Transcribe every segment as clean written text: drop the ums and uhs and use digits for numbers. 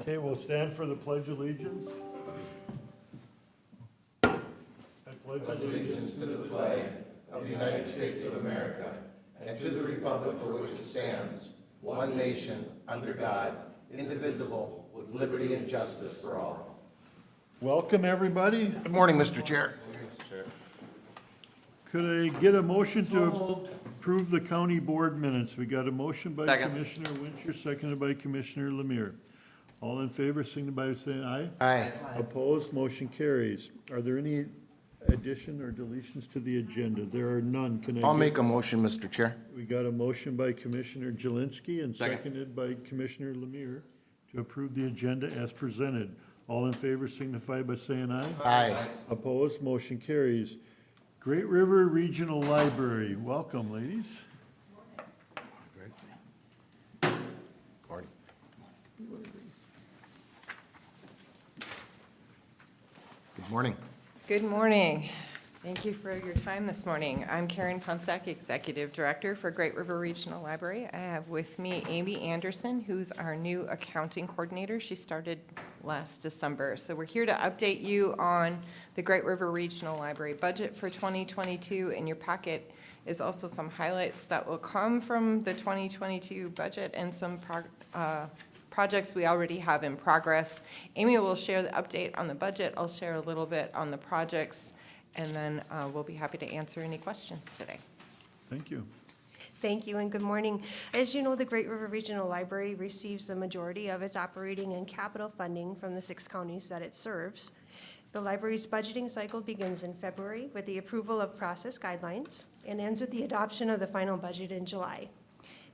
Okay, we'll stand for the Pledge of Allegiance. I pledge allegiance To the flag of the United States of America and to the republic for which it stands, one nation, under God, indivisible, with liberty and justice for all. Welcome, everybody. Good morning, Mr. Chair. Could I get a motion to approve the county board minutes? We got a motion by Second. Commissioner Wincher, seconded by Commissioner Lemire. All in favor, signify by saying aye. Aye. Opposed, motion carries. Are there any addition or deletions to the agenda? There are none. Can I I'll get- make a motion, Mr. Chair. We got a motion by Commissioner Jelinski and Second. seconded by Commissioner Lemire to approve the agenda as presented. All in favor signify by saying aye. Aye. Opposed, motion carries. Great River Regional Library, welcome, ladies. Morning. Good morning. Good morning. Thank you for your time this morning. I'm Karen Punsack, Executive Director for Great River Regional Library. I have with me Amy Anderson, who's our new accounting coordinator. She started last December. So we're here to update you on the Great River Regional Library budget for 2022. In your packet is also some highlights that will come from the 2022 budget and some projects we already have in progress. Amy will share the update on the budget. I'll share a little bit on the projects, and then we'll be happy to answer any questions today. Thank you. Thank you and good morning. As you know, the Great River Regional Library receives the majority of its operating and capital funding from the 6 counties that it serves. The library's budgeting cycle begins in February with the approval of process guidelines and ends with the adoption of the final budget in July.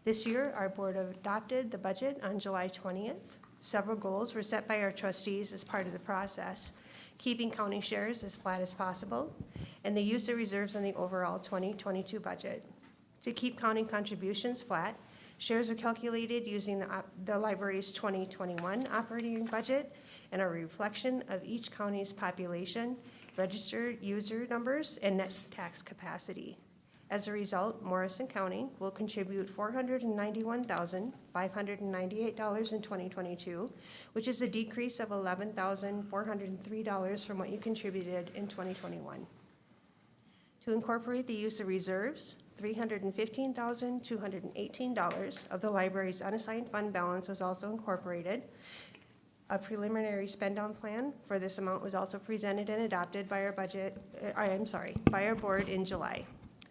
This year, our board adopted the budget on July 20th. Several goals were set by our trustees as part of the process, keeping county shares as flat as possible, and the use of reserves in the overall 2022 budget. To keep county contributions flat, shares are calculated using the library's 2021 operating budget and a reflection of each county's population, registered user numbers, and net tax capacity. As a result, Morrison County will contribute $491,598 in 2022, which is a decrease of $11,403 from what you contributed in 2021. To incorporate the use of reserves, $315,218 of the library's unassigned fund balance was also incorporated. A preliminary spend-down plan for this amount was also presented and adopted by our by our board in July.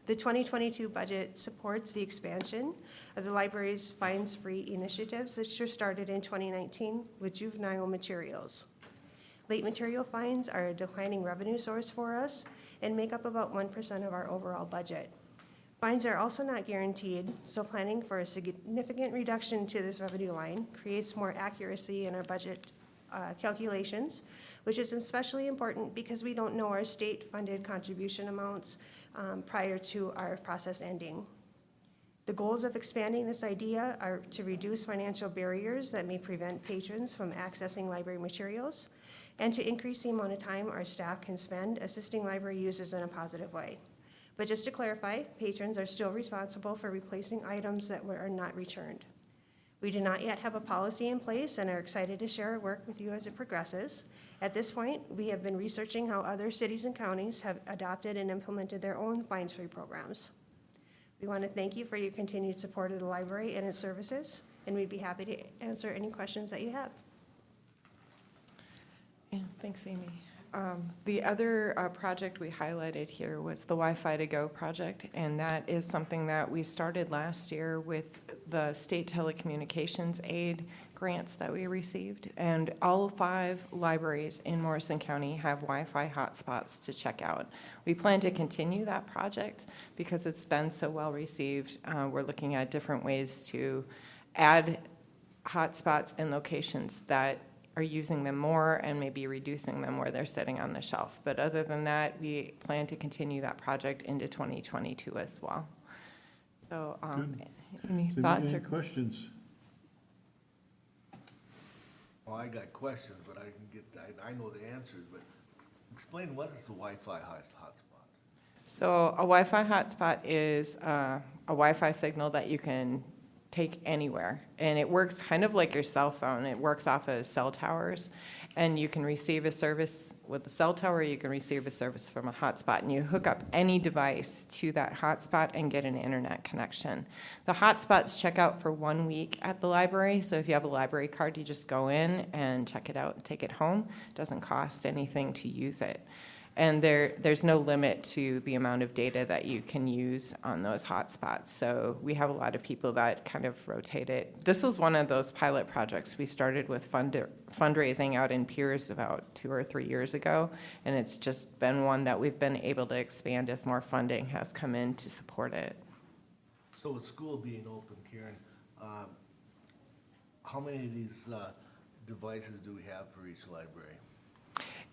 The 2022 budget supports the expansion of the library's fines-free initiatives that were started in 2019 with juvenile materials. Late material fines are a declining revenue source for us and make up about 1% of our overall budget. Fines are also not guaranteed, so planning for a significant reduction to this revenue line creates more accuracy in our budget calculations, which is especially important because we don't know our state-funded contribution amounts prior to our process ending. The goals of expanding this idea are to reduce financial barriers that may prevent patrons from accessing library materials and to increase the amount of time our staff can spend assisting library users in a positive way. But just to clarify, patrons are still responsible for replacing items that are not returned. We do not yet have a policy in place and are excited to share our work with you as it progresses. At this point, we have been researching how other cities and counties have adopted and implemented their own fines-free programs. We want to thank you for your continued support of the library and its services, and we'd be happy to answer any questions that you have. Yeah, thanks, Amy. The other project we highlighted here was the Wi-Fi to Go project, and that is something that we started last year with the state telecommunications aid grants that we received. And all 5 libraries in Morrison County have Wi-Fi hotspots to check out. We plan to continue that project because it's been so well received. We're looking at different ways to add hotspots in locations that are using them more and maybe reducing them where they're sitting on the shelf. But other than that, we plan to continue that project into 2022 as well. So any thoughts Any or questions? Well, I got questions, but I know the answers, but explain what is the Wi-Fi hotspot? So a Wi-Fi hotspot is a Wi-Fi signal that you can take anywhere. And it works kind of like your cell phone. It works off of cell towers. And you can receive a service with a cell tower, you can receive a service from a hotspot, and you hook up any device to that hotspot and get an internet connection. The hotspots check out for 1 week at the library, so if you have a library card, you just go in and check it out and take it home. It doesn't cost anything to use it. And there's no limit to the amount of data that you can use on those hotspots. So we have a lot of people that kind of rotate it. This was one of those pilot projects we started with fundraising out in Pierce about 2 or 3 years ago, and it's just been one that we've been able to expand as more funding has come in to support it. So with school being open, Karen, how many of these devices do we have for each library?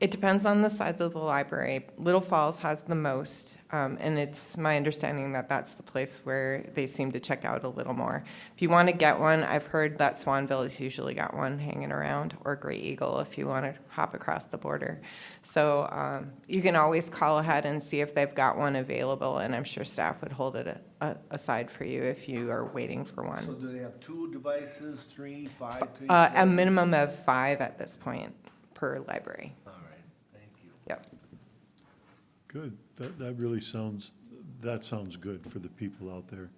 It depends on the size of the library. Little Falls has the most, and it's my understanding that that's the place where they seem to check out a little more. If you want to get one, I've heard that Swanville has usually got one hanging around, or Gray Eagle if you want to hop across the border. So you can always call ahead and see if they've got one available, and I'm sure staff would hold it aside for you if you are waiting for one. So do they have 2 devices, 3, 5? A minimum of 5 at this point per library. All right, thank you. Yep. Good. That really sounds good for the people out there.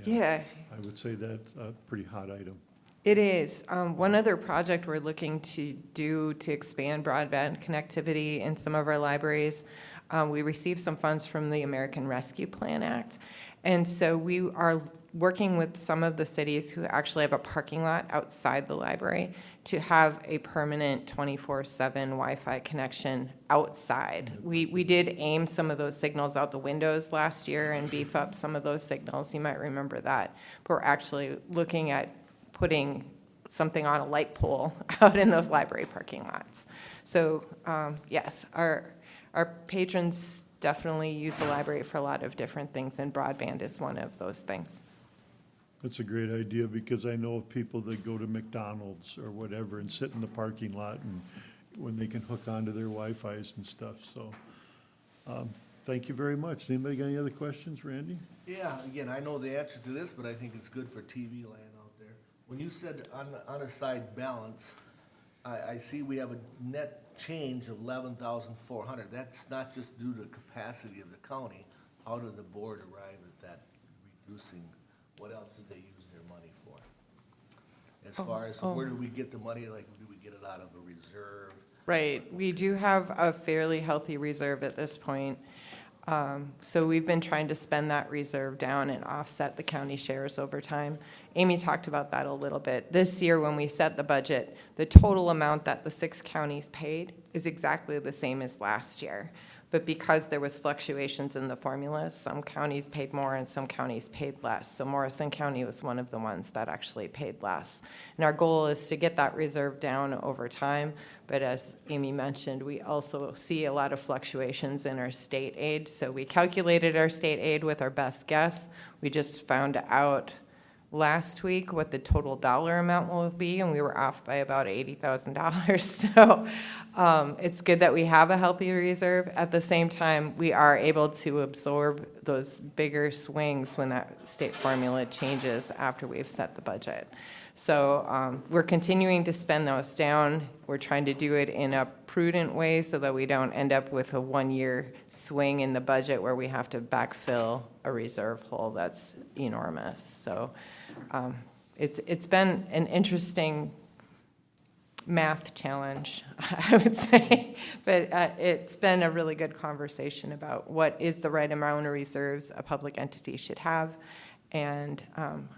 Yeah. I would say that's a pretty hot item. It is. One other project we're looking to do to expand broadband connectivity in some of our libraries, we received some funds from the American Rescue Plan Act. And so we are working with some of the cities who actually have a parking lot outside the library to have a permanent 24/7 Wi-Fi connection outside. We did aim some of those signals out the windows last year and beef up some of those signals. You might remember that. But we're actually looking at putting something on a light pole out in those library parking lots. So yes, our patrons definitely use the library for a lot of different things, and broadband is one of those things. That's a great idea, because I know of people that go to McDonald's or whatever and sit in the parking lot, and when they can hook onto their Wi-Fi's and stuff, so. Thank you very much. Anybody got any other questions, Randy? Yeah, again, I know the answer to this, but I think it's good for TV land out there. When you said unassigned balance, I see we have a net change of 11,400. That's not just due to capacity of the county. How did the board arrive at that reducing? What else did they use their money for? As far as, where do we get the money? Like, do we get it out of a reserve? Right. We do have a fairly healthy reserve at this point. So we've been trying to spend that reserve down and offset the county shares over time. Amy talked about that a little bit. This year, when we set the budget, the total amount that the 6 counties paid is exactly the same as last year. But because there was fluctuations in the formulas, some counties paid more and some counties paid less. So Morrison County was one of the ones that actually paid less. And our goal is to get that reserve down over time. But as Amy mentioned, we also see a lot of fluctuations in our state aid. So we calculated our state aid with our best guess. We just found out last week what the total dollar amount will be, and we were off by about $80,000. So it's good that we have a healthy reserve. At the same time, we are able to absorb those bigger swings when that state formula changes after we've set the budget. So we're continuing to spend those down. We're trying to do it in a prudent way so that we don't end up with a one-year swing in the budget where we have to backfill a reserve hole that's enormous. So it's been an interesting math challenge, I would say, but it's been a really good conversation about what is the right amount of reserves a public entity should have, and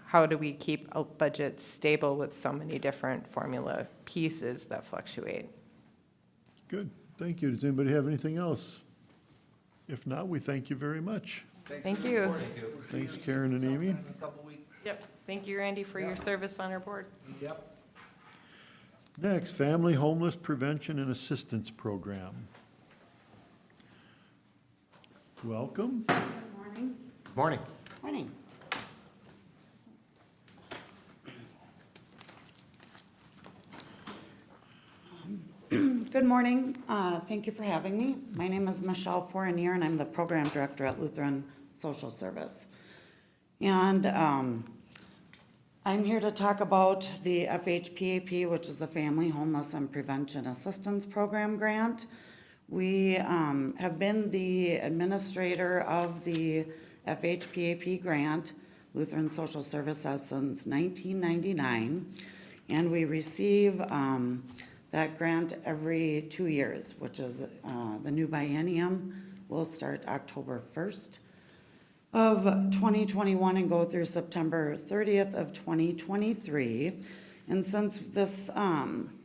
how do we keep a budget stable with so many different formula pieces that fluctuate. Good, thank you. Does anybody have anything else? If not, we thank you very much. Thank you. Thanks, Karen and Amy. In a couple weeks. Yep. Thank you, Randy, for your service on our board. Yep. Next, Family Homeless Prevention and Assistance Program. Welcome. Good morning. Morning. Morning. Good morning. Thank you for having me. My name is Michelle Fournier, and I'm the Program Director at Lutheran Social Service. And I'm here to talk about the FHPAP, which is the Family Homeless and Prevention Assistance Program grant. We have been the administrator of the FHPAP grant, Lutheran Social Services, since 1999. And we receive that grant every 2 years, which is the new biennium will start October 1st of 2021 and go through September 30th of 2023. And since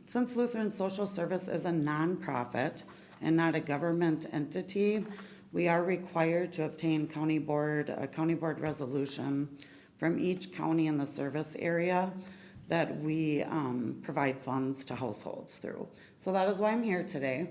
since Lutheran Social Service is a nonprofit and not a government entity, we are required to obtain a county board resolution from each county in the service area that we provide funds to households through. So that is why I'm here today.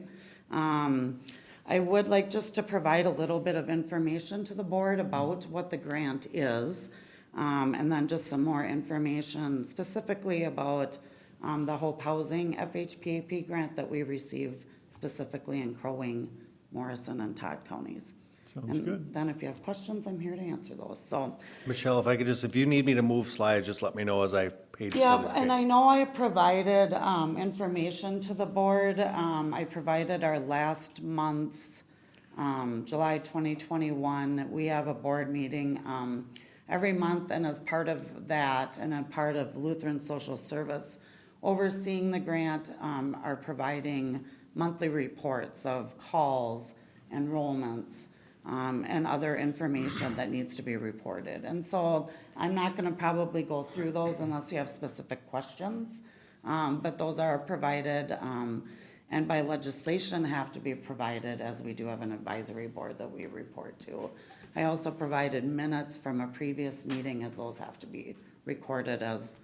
I would like just to provide a little bit of information to the board about what the grant is, and then just some more information specifically about the Hope Housing FHPAP grant that we receive specifically in Crow Wing, Morrison, and Todd counties. Sounds And good. then if you have questions, I'm here to answer those. So, Michelle, if you need me to move slides, just let me know as I page. yeah, and I know I provided information to the board. I provided our last month's, July 2021. We have a board meeting every month, and as part of that, and a part of Lutheran Social Service overseeing the grant, are providing monthly reports of calls, enrollments, and other information that needs to be reported. And so I'm not gonna probably go through those unless you have specific questions. But those are provided, and by legislation have to be provided, as we do have an advisory board that we report to. I also provided minutes from a previous meeting, as those have to be recorded as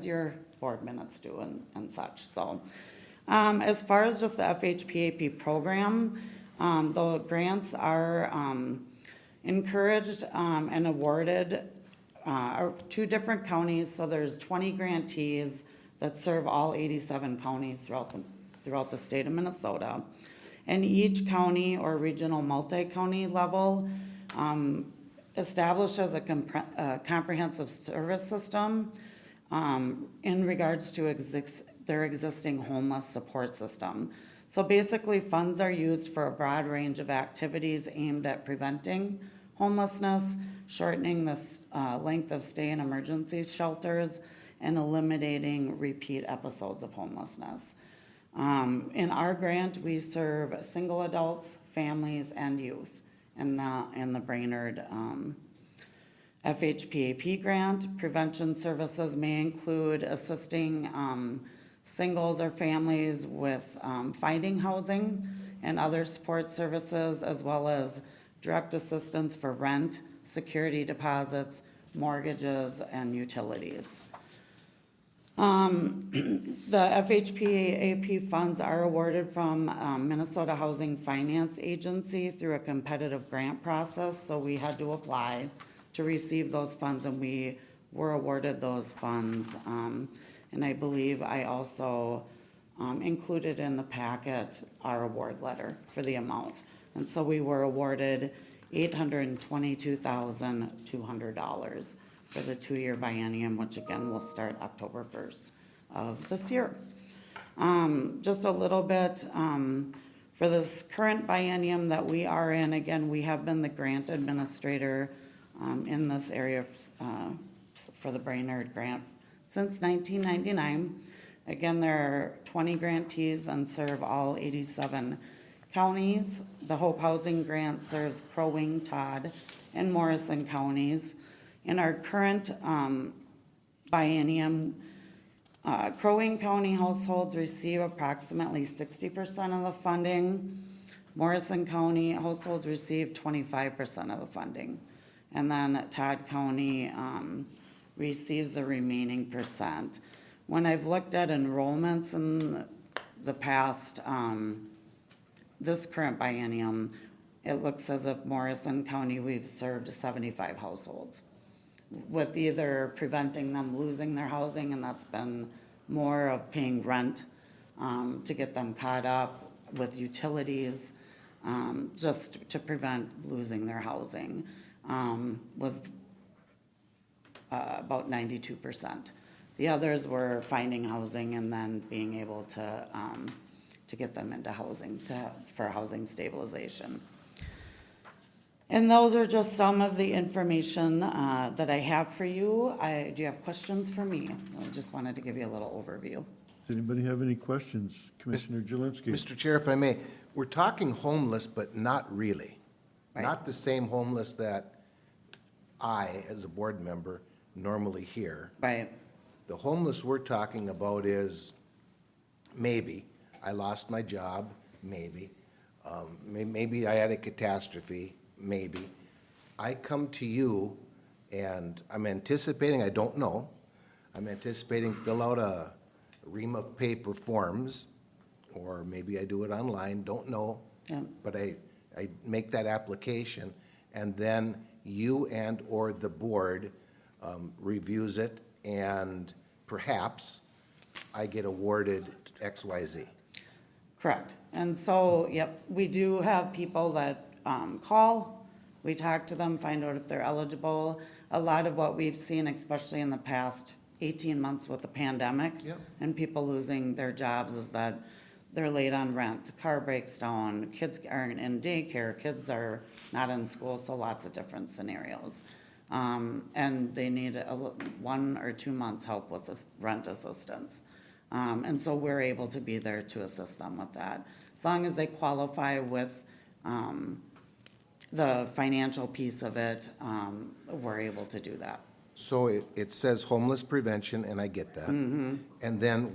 your board minutes do and such. So, as far as just the FHPAP program, the grants are encouraged and awarded to different counties. So there's 20 grantees that serve all 87 counties throughout the state of Minnesota. And each county or regional multi-county level establishes a comprehensive service system in regards to their existing homeless support system. So basically, funds are used for a broad range of activities aimed at preventing homelessness, shortening the length of stay in emergency shelters, and eliminating repeat episodes of homelessness. In our grant, we serve single adults, families, and youth in the Brainerd FHPAP grant. Prevention services may include assisting singles or families with finding housing and other support services, as well as direct assistance for rent, security deposits, mortgages, and utilities. The FHPAP funds are awarded from Minnesota Housing Finance Agency through a competitive grant process, so we had to apply to receive those funds, and we were awarded those funds. And I believe I also included in the packet our award letter for the amount. And so we were awarded $822,200 for the 2-year biennium, which again will start October 1st of this year. Just a little bit for this current biennium that we are in, again, we have been the grant administrator in this area for the Brainerd grant since 1999. Again, there are 20 grantees and serve all 87 counties. The Hope Housing Grant serves Crow Wing, Todd, and Morrison counties. In our current biennium, Crow Wing County households receive approximately 60% of the funding. Morrison County households receive 25% of the funding. And then Todd County receives the remaining percent. When I've looked at enrollments in the past, this current biennium, it looks as if Morrison County, we've served 75 households, with either preventing them losing their housing, and that's been more of paying rent to get them caught up with utilities, just to prevent losing their housing, was about 92%. The others were finding housing and then being able to get them into housing, for housing stabilization. And those are just some of the information that I have for you. Do you have questions for me? I just wanted to give you a little overview. Does anybody have any questions? Commissioner Jelinski? Mr. Chair, if I may, we're talking homeless, but not really. Right. Not the same homeless that I, as a board member, normally hear. Right, The homeless we're talking about is maybe, I lost my job, maybe. Maybe I had a catastrophe, maybe. I come to you and I'm anticipating, I don't know, I'm anticipating fill out a ream of paper forms, or maybe I do it online, don't know. yeah, But I make that application, and then you and/or the board reviews it, and perhaps I get awarded XYZ. correct. And so, yep, we do have people that call, we talk to them, find out if they're eligible. A lot of what we've seen, especially in the past 18 months with the pandemic, Yep. and people losing their jobs, is that they're late on rent, the car breaks down, kids aren't in daycare, kids are not in school, so lots of different scenarios. And they need 1 or 2 months help with this rent assistance. And so we're able to be there to assist them with that. As long as they qualify with the financial piece of it, we're able to do that. So it says homeless prevention, and I get that. And then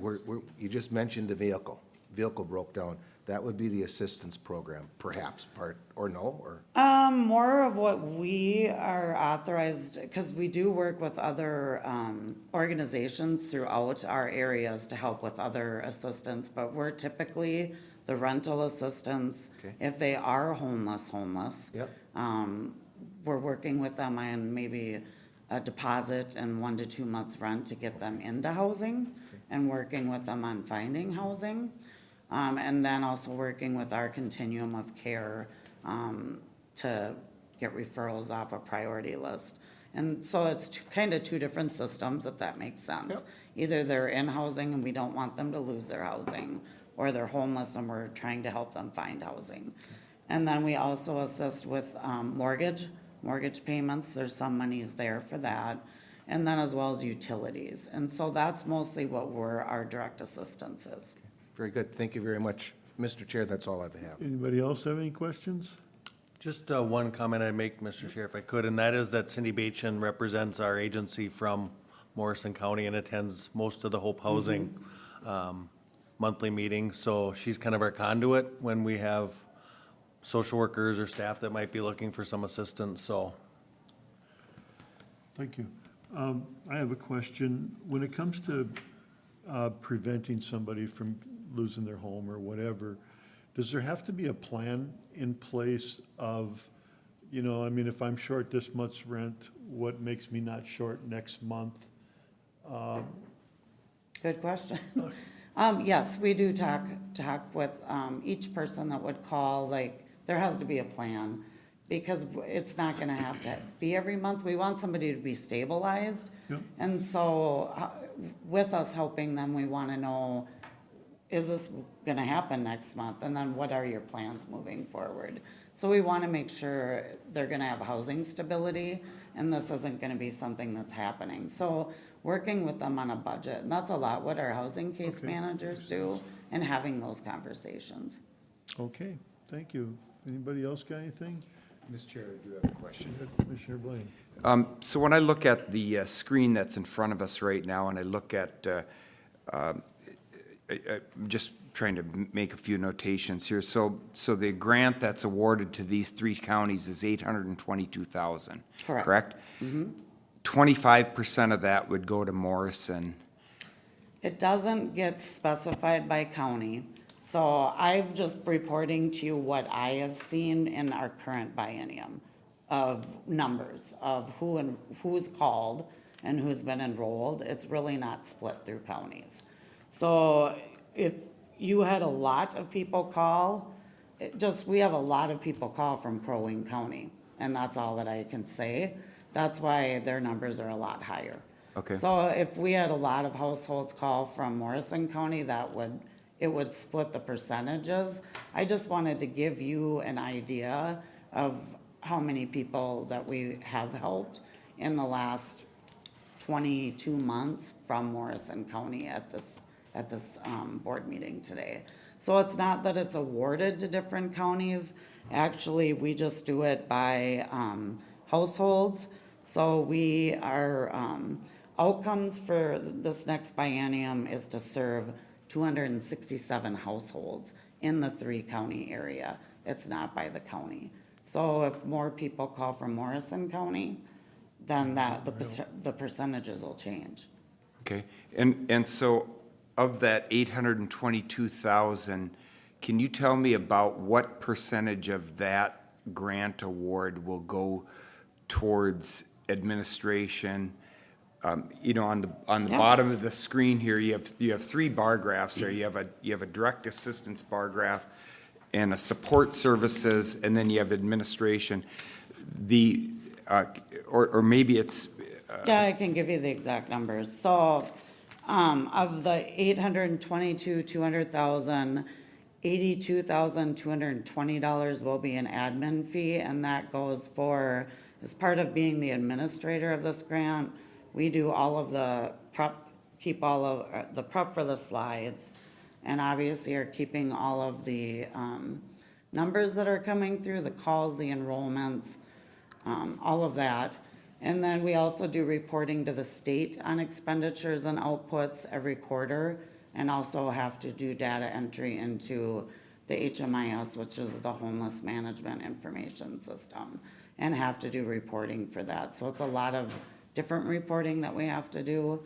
you just mentioned the vehicle broke down. That would be the assistance program, perhaps, or no, or? More of what we are authorized, because we do work with other organizations throughout our areas to help with other assistance, but we're typically the rental assistance. Okay. If they are homeless. Yep. We're working with them on maybe a deposit and 1 to 2 months rent to get them into housing, and working with them on finding housing. And then also working with our continuum of care to get referrals off a priority list. And so it's kind of two different systems, if that makes sense. Yep. Either they're in housing and we don't want them to lose their housing, or they're homeless and we're trying to help them find housing. And then we also assist with mortgage payments. There's some monies there for that. And then as well as utilities. And so that's mostly what our direct assistance is. Very good. Thank you very much. Mr. Chair, that's all I have. Anybody else have any questions? Just one comment I'd make, Mr. Chair, if I could, and that is that Cindy Bachin represents our agency from Morrison County and attends most of the Hope Housing monthly meetings. So she's kind of our conduit when we have social workers or staff that might be looking for some assistance, so. Thank you. I have a question. When it comes to preventing somebody from losing their home or whatever, does there have to be a plan in place of, I mean, if I'm short this month's rent, what makes me not short next month? Good question. Yes, we do talk with each person that would call, like, there has to be a plan, because it's not gonna have to be every month. We want somebody to be stabilized. Yep. And so, with us helping them, we wanna know, is this gonna happen next month? And then what are your plans moving forward? So we wanna make sure they're gonna have housing stability, and this isn't gonna be something that's happening. So working with them on a budget, and that's a lot what our housing case Okay. managers do, and having those conversations. Okay, thank you. Anybody else got anything? Mr. Chair, I do have a question. Commissioner Blaine? So when I look at the screen that's in front of us right now, and I look at, I'm just trying to make a few notations here. So the grant that's awarded to these 3 counties is $822,000, Correct. correct? 25% of that would go to Morrison. It doesn't get specified by county, so I'm just reporting to you what I have seen in our current biennium of numbers of who's called and who's been enrolled. It's really not split through counties. So if you had a lot of people call, we have a lot of people call from Crow Wing County, and that's all that I can say. That's why their numbers are a lot higher. Okay. So if we had a lot of households call from Morrison County, it would split the percentages. I just wanted to give you an idea of how many people that we have helped in the last 22 months from Morrison County at this board meeting today. So it's not that it's awarded to different counties. Actually, we just do it by households. So our outcomes for this next biennium is to serve 267 households in the 3-county area. It's not by the county. So if more people call from Morrison County, then the percentages will change. Okay, and so of that 822,000, can you tell me about what percentage of that grant award will go towards administration? You know, on the Yeah. bottom of the screen here, you have 3 bar graphs there. You have a direct assistance bar and a support services, and then you have administration. Or maybe it's, Yeah, I can give you the exact numbers. So, of the 822, 200,000, $82,220 will be an admin fee, and that goes for, as part of being the administrator of this grant, we do all of the prep, keep all of the prep for the slides, and obviously are keeping all of the, numbers that are coming through, the calls, the enrollments, all of that. And then we also do reporting to the state on expenditures and outputs every quarter, and also have to do data entry into the HMIS, which is the Homeless Management Information System, and have to do reporting for that. So it's a lot of different reporting that we have to do,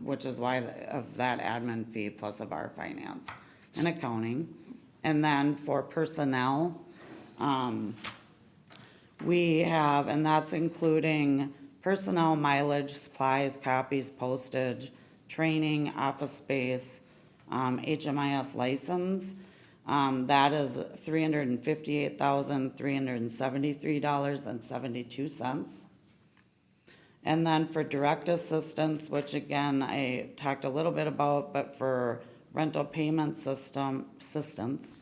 which is why of that admin fee plus of our finance and accounting. And then for personnel, we have, and that's including personnel, mileage, supplies, copies, postage, training, office space, HMIS license. That is $358,373.72. And then for direct assistance, which again, I talked a little bit about, but for rental payment assistance,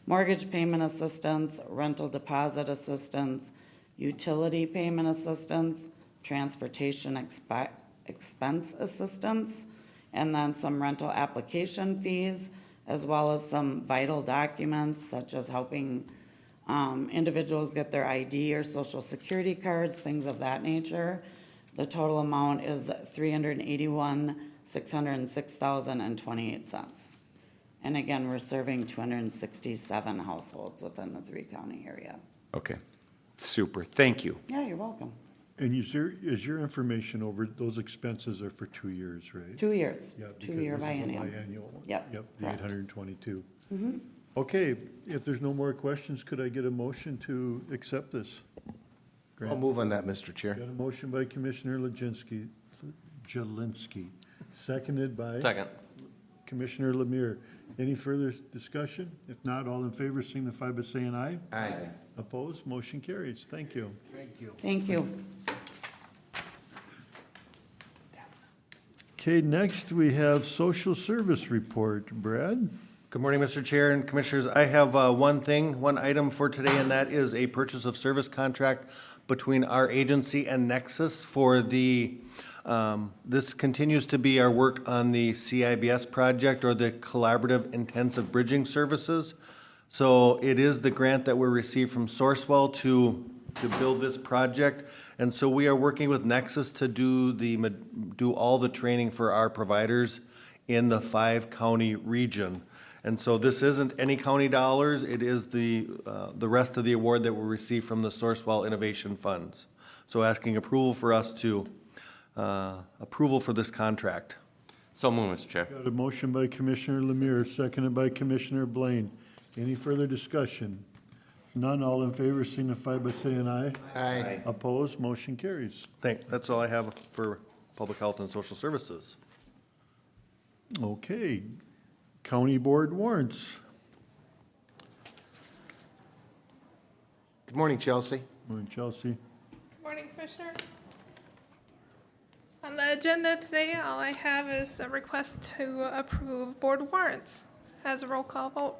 mortgage payment assistance, rental deposit assistance, utility payment assistance, transportation expense assistance, and then some rental application fees, as well as some vital documents such as helping individuals get their ID or social security cards, things of that nature. The total amount is $381,606.28. And again, we're serving 267 households within the 3-county area. okay, super, thank you. Yeah, you're welcome. And is your information over, those expenses are for 2 years, right? 2 years, Yeah, because 2-year this is the biennium. biennial one. Yep, Yep, the correct. 822. Okay, if there's no more questions, could I get a motion to accept this? I'll grant? move on that, Mr. Chair. Got a motion by Commissioner Jelinski, seconded by Second. Commissioner Lemire. Any further discussion? If not, all in favor signify by saying aye. Aye. Opposed, motion carries. Thank you. Thank you. Thank you. Okay, next we have social service report. Brad? Good morning, Mr. Chair and Commissioners. I have one item for today, and that is a purchase of service contract between our agency and Nexus for this continues to be our work on the CIBS project, or the Collaborative Intensive Bridging Services. So it is the grant that we received from Sourcewell to build this project. And so we are working with Nexus to do all the training for our providers in the 5-county region. And so this isn't any county dollars, it is the rest of the award that we received from the Sourcewell Innovation Funds. So asking approval for us to, approval for this contract. So moved, Mr. Chair. Got a motion by Commissioner Lemire, seconded by Commissioner Blaine. Any further discussion? None, all in favor signify by saying aye. Aye. Opposed, motion carries. That's all I have for Public Health and Social Services. Okay, county board warrants. Good morning, Chelsea. Morning, Chelsea. Morning, Commissioner. On the agenda today, all I have is a request to approve board warrants as a roll call vote.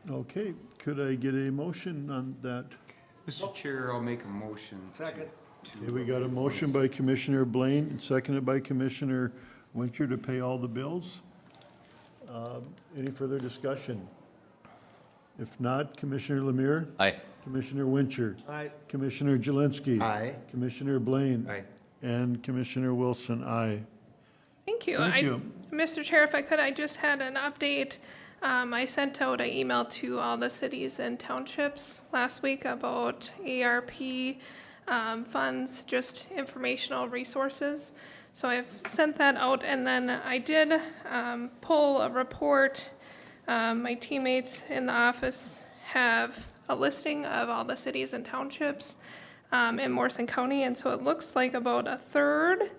Okay, could I get a motion on that? Mr. Chair, I'll make a motion. Second. Okay, we got a motion by Commissioner Blaine, and seconded by Commissioner Winter to pay all the bills. Any further discussion? If not, Commissioner Lemire? Aye. Commissioner Winter? Aye. Commissioner Jelinski? Aye. Commissioner Blaine? Aye. And Commissioner Wilson, aye. Thank you. Thank you. Mr. Chair, if I could, I just had an update. I sent out an email to all the cities and townships last week about ARP funds, just informational resources. So I've sent that out, and then I did pull a report. My teammates in the office have a listing of all the cities and townships in Morrison County, and so it looks like about a third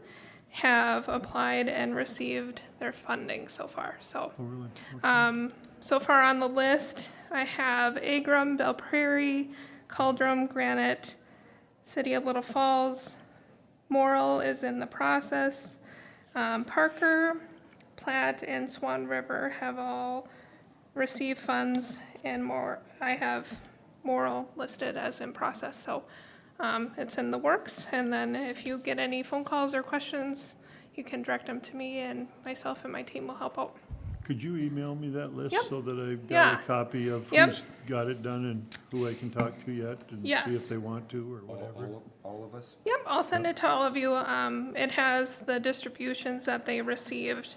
have applied and received their funding so far. So, Oh, really? so far on the list, I have Agram, Belle Prairie, Caldrum, Granite, City of Little Falls, Morrill is in the process. Parker, Platte, and Swan River have all received funds, and more. I have Morrill listed as in process, so it's in the works. And then if you get any phone calls or questions, you can direct them to me, and myself and my team will help out. Could you email me that list Yep. so that I've Yeah. got a copy of Yep. who's got it done and who I can talk to yet and see Yes. if they want to or whatever? All of us? Yep, I'll send it to all of you. It has the distributions that they received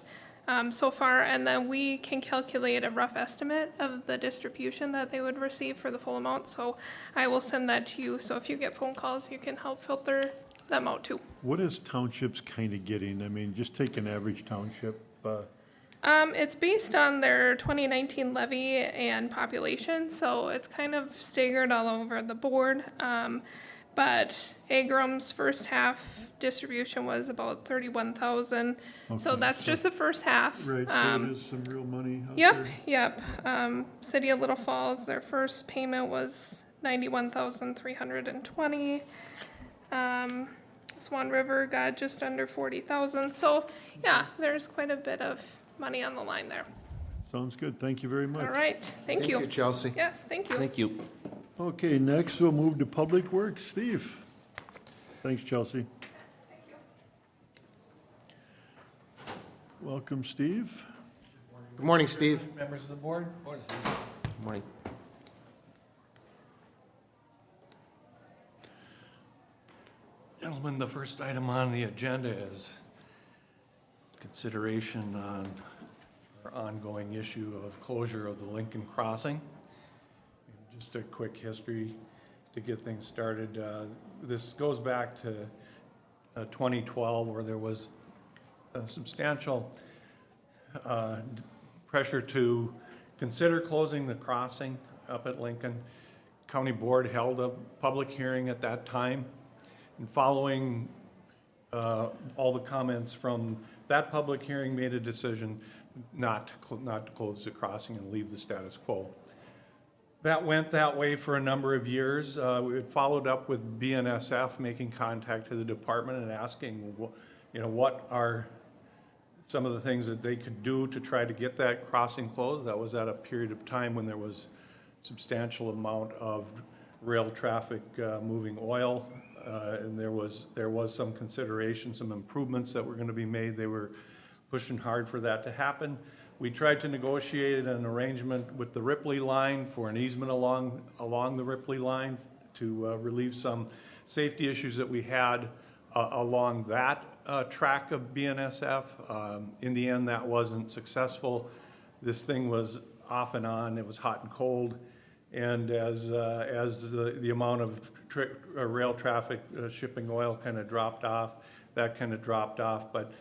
so far, and then we can calculate a rough estimate of the distribution that they would receive for the full amount. So I will send that to you. So if you get phone calls, you can help filter them out too. What is townships kind of getting? I mean, just take an average township. It's based on their 2019 levy and population, so it's kind of staggered all over the board. But Agram's first half distribution was about 31,000, so Okay, that's just the first half. Right, so it is some real money out Yep, there. yep. City of Little Falls, their first payment was 91,320. Swan River got just under 40,000, so yeah, there's quite a bit of money on the line there. Sounds good. Thank you very much. All right, thank you. Chelsea. Yes, thank you. Thank you. Okay, next we'll move to Public Works. Steve? Thanks, Chelsea. Welcome, Steve. Good morning, Steve. Members of the board? Good morning. Gentlemen, the first item on the agenda is consideration on our ongoing issue of closure of the Lincoln Crossing. Just a quick history to get things started. This goes back to 2012, where there was a substantial pressure to consider closing the crossing up at Lincoln. County Board held a public hearing at that time, and following all the comments from that public hearing, made a decision not to close the crossing and leave the status quo. That went that way for a number of years. We had followed up with BNSF, making contact to the department and asking, what are some of the things that they could do to try to get that crossing closed. That was at a period of time when there was substantial amount of rail traffic moving oil, and there was some consideration, some improvements that were going to be made. They were pushing hard for that to happen. We tried to negotiate an arrangement with the Ripley line for an easement along the Ripley line to relieve some safety issues that we had along that track of BNSF. In the end, that wasn't successful. This thing was off and on. It was hot and cold. And as the amount of rail traffic shipping oil kind of dropped off, that kind of dropped off. But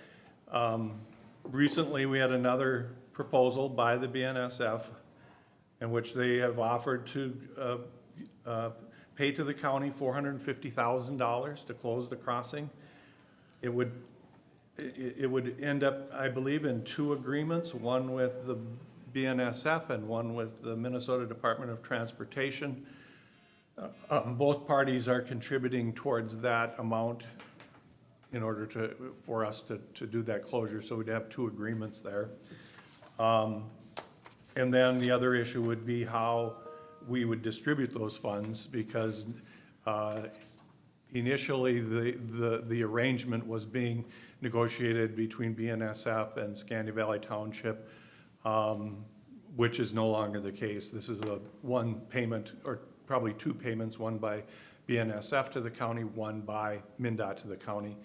recently, we had another proposal by the BNSF in which they have offered to pay to the county $450,000 to close the crossing. It would end up, I believe, in two agreements, one with the BNSF and one with the Minnesota Department of Transportation. Both parties are contributing towards that amount. in order for us to do that closure, so we'd have two agreements there. And then the other issue would be how we would distribute those funds, because initially, the arrangement was being negotiated between BNSF and Scandia Valley Township, which is no longer the case. This is a one payment, or probably two payments, one by BNSF to the county, one by MnDOT to the county.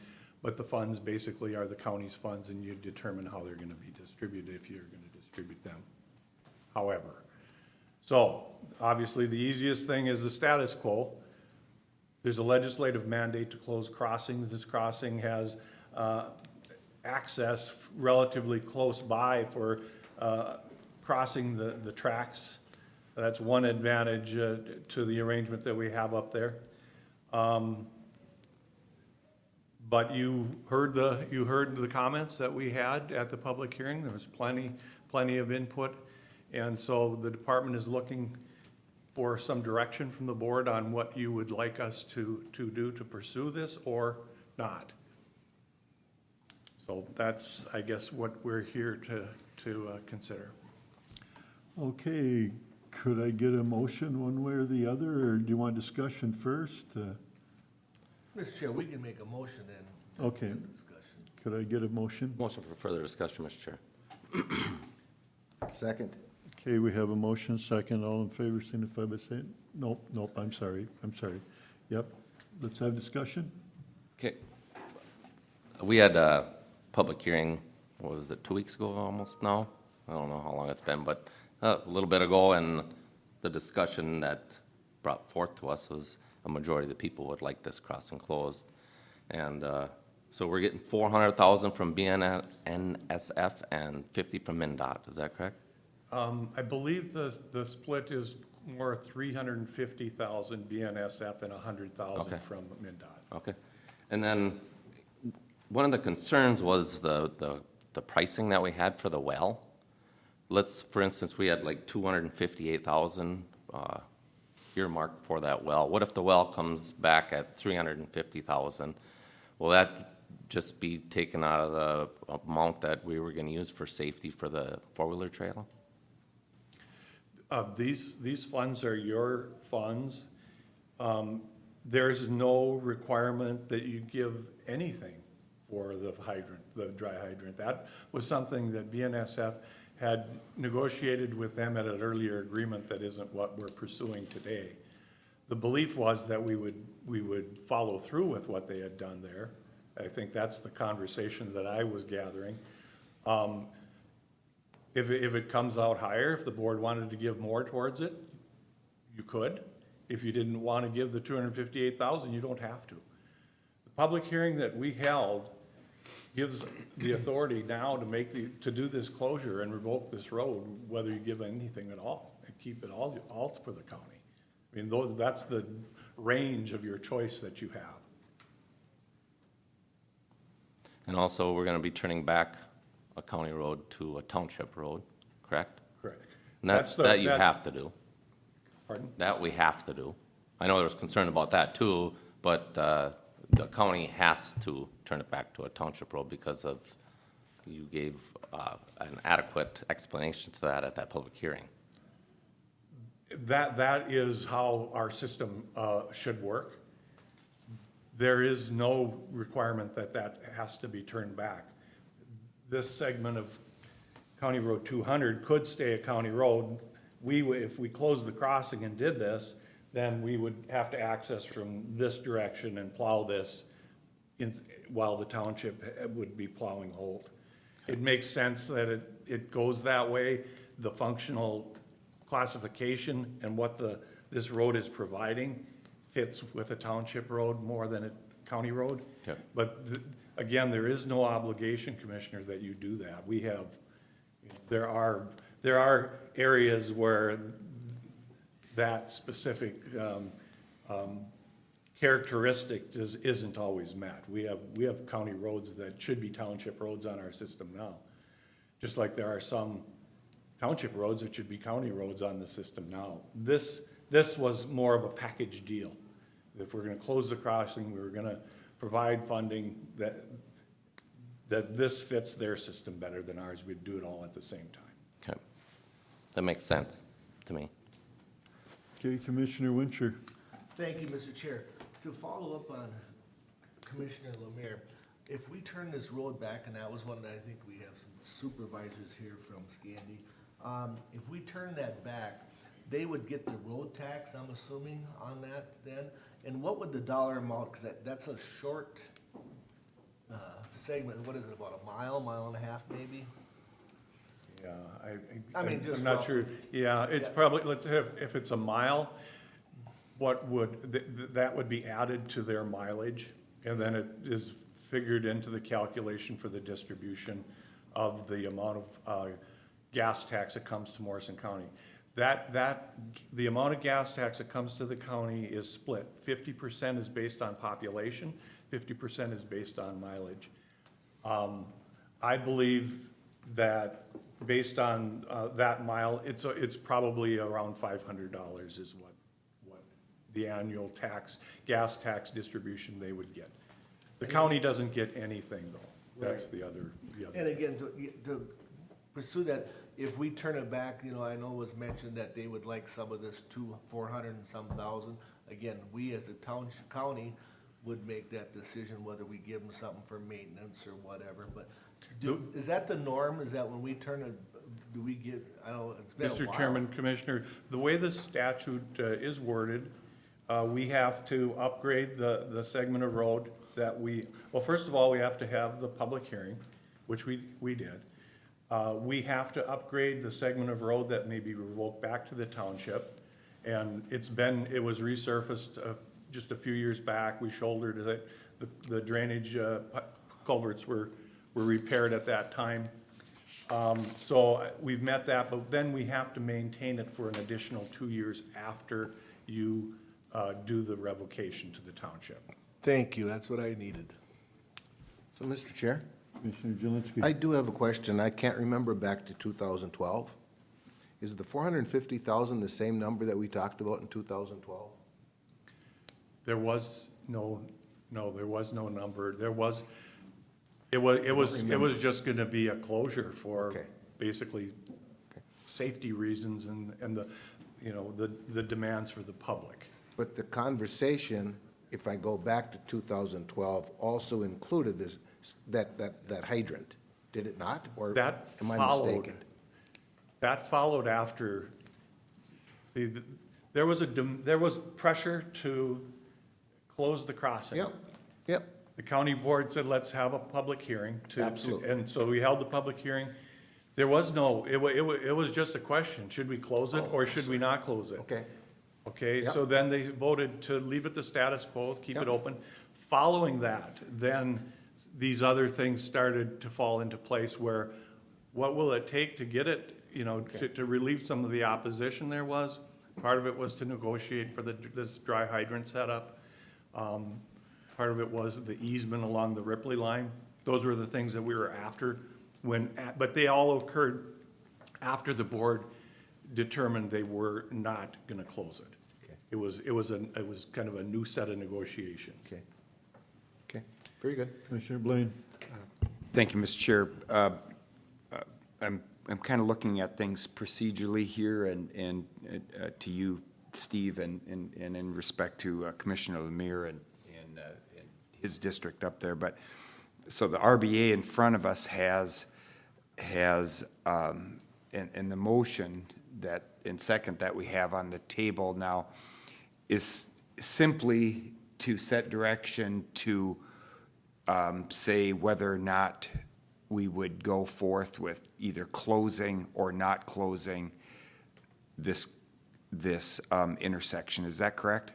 But the funds basically are the county's funds, and you determine how they're gonna be distributed if you're gonna distribute them. However, so obviously the easiest thing is the status quo. There's a legislative mandate to close crossings. This crossing has access relatively close by for crossing the tracks. That's one advantage to the arrangement that we have up there. But you heard the comments that we had at the public hearing. There was plenty of input. And so the department is looking for some direction from the board on what you would like us to do to pursue this or not. So that's, I guess, what we're here to consider. Okay, could I get a motion one way or the other, or do you want discussion first? Mr. Chair, we can make a motion and. Okay. have a discussion. Could I get a motion? Motion for further discussion, Mr. Chair. Second? Okay, we have a motion, second. All in favor, signify by saying, nope, I'm sorry. Yep, let's have discussion. Okay. We had a public hearing, what was it, 2 weeks ago almost now? I don't know how long it's been, but a little bit ago, and the discussion that brought forth to us was a majority of the people would like this crossing closed. And so we're getting 400,000 from BNSF and 50 from MnDOT, is that correct? I believe the split is more 350,000 BNSF and 100,000 Okay. from MnDOT. Okay. And then one of the concerns was the pricing that we had for the well. Let's, for instance, we had like 258,000 earmarked for that well. What if the well comes back at 350,000? Will that just be taken out of the amount that we were going to use for safety for the four-wheeler trail? These funds are your funds. There's no requirement that you give anything for the hydrant, the dry hydrant. That was something that BNSF had negotiated with them at an earlier agreement that isn't what we're pursuing today. The belief was that we would follow through with what they had done there. I think that's the conversation that I was gathering. If it comes out higher, if the board wanted to give more towards it, you could. If you didn't want to give the 258,000, you don't have to. The public hearing that we held gives the authority now to do this closure and revoke this road, whether you give anything at all, and keep it all for the county. I mean, that's the range of your choice that you have. And also, we're going to be turning back a county road to a township road, correct? Correct. And that you have to do. Pardon? That we have to do. I know there was concern about that too, but the county has to turn it back to a township road because of, you gave an adequate explanation to that at that public hearing. That is how our system should work. There is no requirement that has to be turned back. This segment of County Road 200 could stay a county road. If we closed the crossing and did this, then we would have to access from this direction and plow this while the township would be plowing Holt. It makes sense that it goes that way. The functional classification and what this road is providing fits with a township road more than a county road. Okay. But again, there is no obligation, Commissioner, that you do that. There are areas where that specific characteristic isn't always met. We have county roads that should be township roads on our system now. Just like there are some township roads that should be county roads on the system now. This was more of a package deal. If we're gonna close the crossing, we were gonna provide funding that this fits their system better than ours, we'd do it all at the same time. Okay. That makes sense to me. Okay, Commissioner Wincher. Thank you, Mr. Chair. To follow up on Commissioner Lemire, if we turn this road back, and that was one that I think we have some supervisors here from Scandy, if we turn that back, they would get the road tax, I'm assuming, on that then? And what would the dollar amount, because that's a short segment, what is it, about a mile and a half maybe? Yeah, I mean, just I'm not sure, roughly. yeah, it's Yeah. probably, let's have, if it's a mile, what would, that would be added to their mileage, and then it is figured into the calculation for the distribution of the amount of gas tax that comes to Morrison County. The amount of gas tax that comes to the county is split. 50% is based on population, 50% is based on mileage. I believe that based on that mile, it's probably around $500 is what the annual gas tax distribution they would get. The county doesn't get anything though. That's the other. And again, to pursue that, if we turn it back, I know it was mentioned that they would like some of this 400 and some thousand. Again, we as a county would make that decision whether we give them something for maintenance or whatever, but is that the norm? Is that when we turn it, do we give, I don't know, it's been a while. Mr. Chairman, Commissioner, the way the statute is worded, we have to upgrade the segment of road that well, first of all, we have to have the public hearing, which we did. We have to upgrade the segment of road that may be revoked back to the township. And it was resurfaced just a few years back. We shouldered it. The drainage culverts were repaired at that time. So we've met that, but then we have to maintain it for an additional 2 years after you do the revocation to the township. Thank you, that's what I needed. So, Mr. Chair, Commissioner Jelinski. I do have a question. I can't remember back to 2012. Is the 450,000 the same number that we talked about in 2012? There was no number. It was just gonna be a closure for Okay. basically safety reasons and the demands for the public. But the conversation, if I go back to 2012, also included that hydrant, did it not? Or That am I followed. mistaken? That followed after, there was pressure to close the crossing. Yep, The county board said, let's have a public hearing Absolutely. and so we held the public hearing. There was it was just a question, should we close it or should we not close it? okay. Okay, Yep. so then they voted to leave it the status quo, keep it Yep. open. Following that, then these other things started to fall into place where, what will it take to get it, to relieve some of the opposition there was? Part of it was to negotiate for this dry hydrant setup. Part of it was the easement along the Ripley line. Those were the things that we were after but they all occurred after the board determined they were not gonna close it. Okay. It was kind of a new set of negotiations. Okay. Okay, very good. Commissioner Blaine. Thank you, Mr. Chair. I'm kind of looking at things procedurally here and to you, Steve, and in respect to Commissioner Lemire and his district up there. But, so the RBA in front of us has and the motion that, in second, that we have on the table now is simply to set direction to say whether or not we would go forth with either closing or not closing this intersection. Is that correct?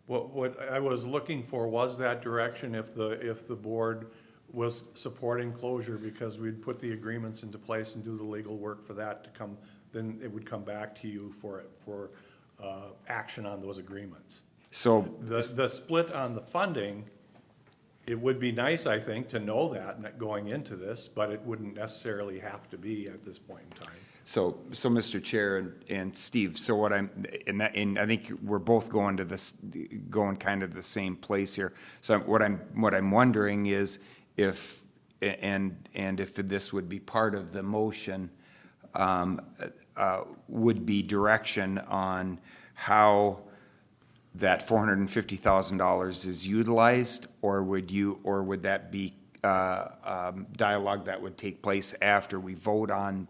What I was looking for was that direction if the board was supporting closure, because we'd put the agreements into place and do the legal work for that to come, then it would come back to you for action on those agreements. So, The split on the funding, it would be nice, I think, to know that going into this, but it wouldn't necessarily have to be at this point in time. So Mr. Chair and Steve, so what and I think we're both going kind of the same place here. So what I'm wondering is if, and if this would be part of the motion, would be direction on how that $450,000 is utilized, or would that be dialogue that would take place after we vote on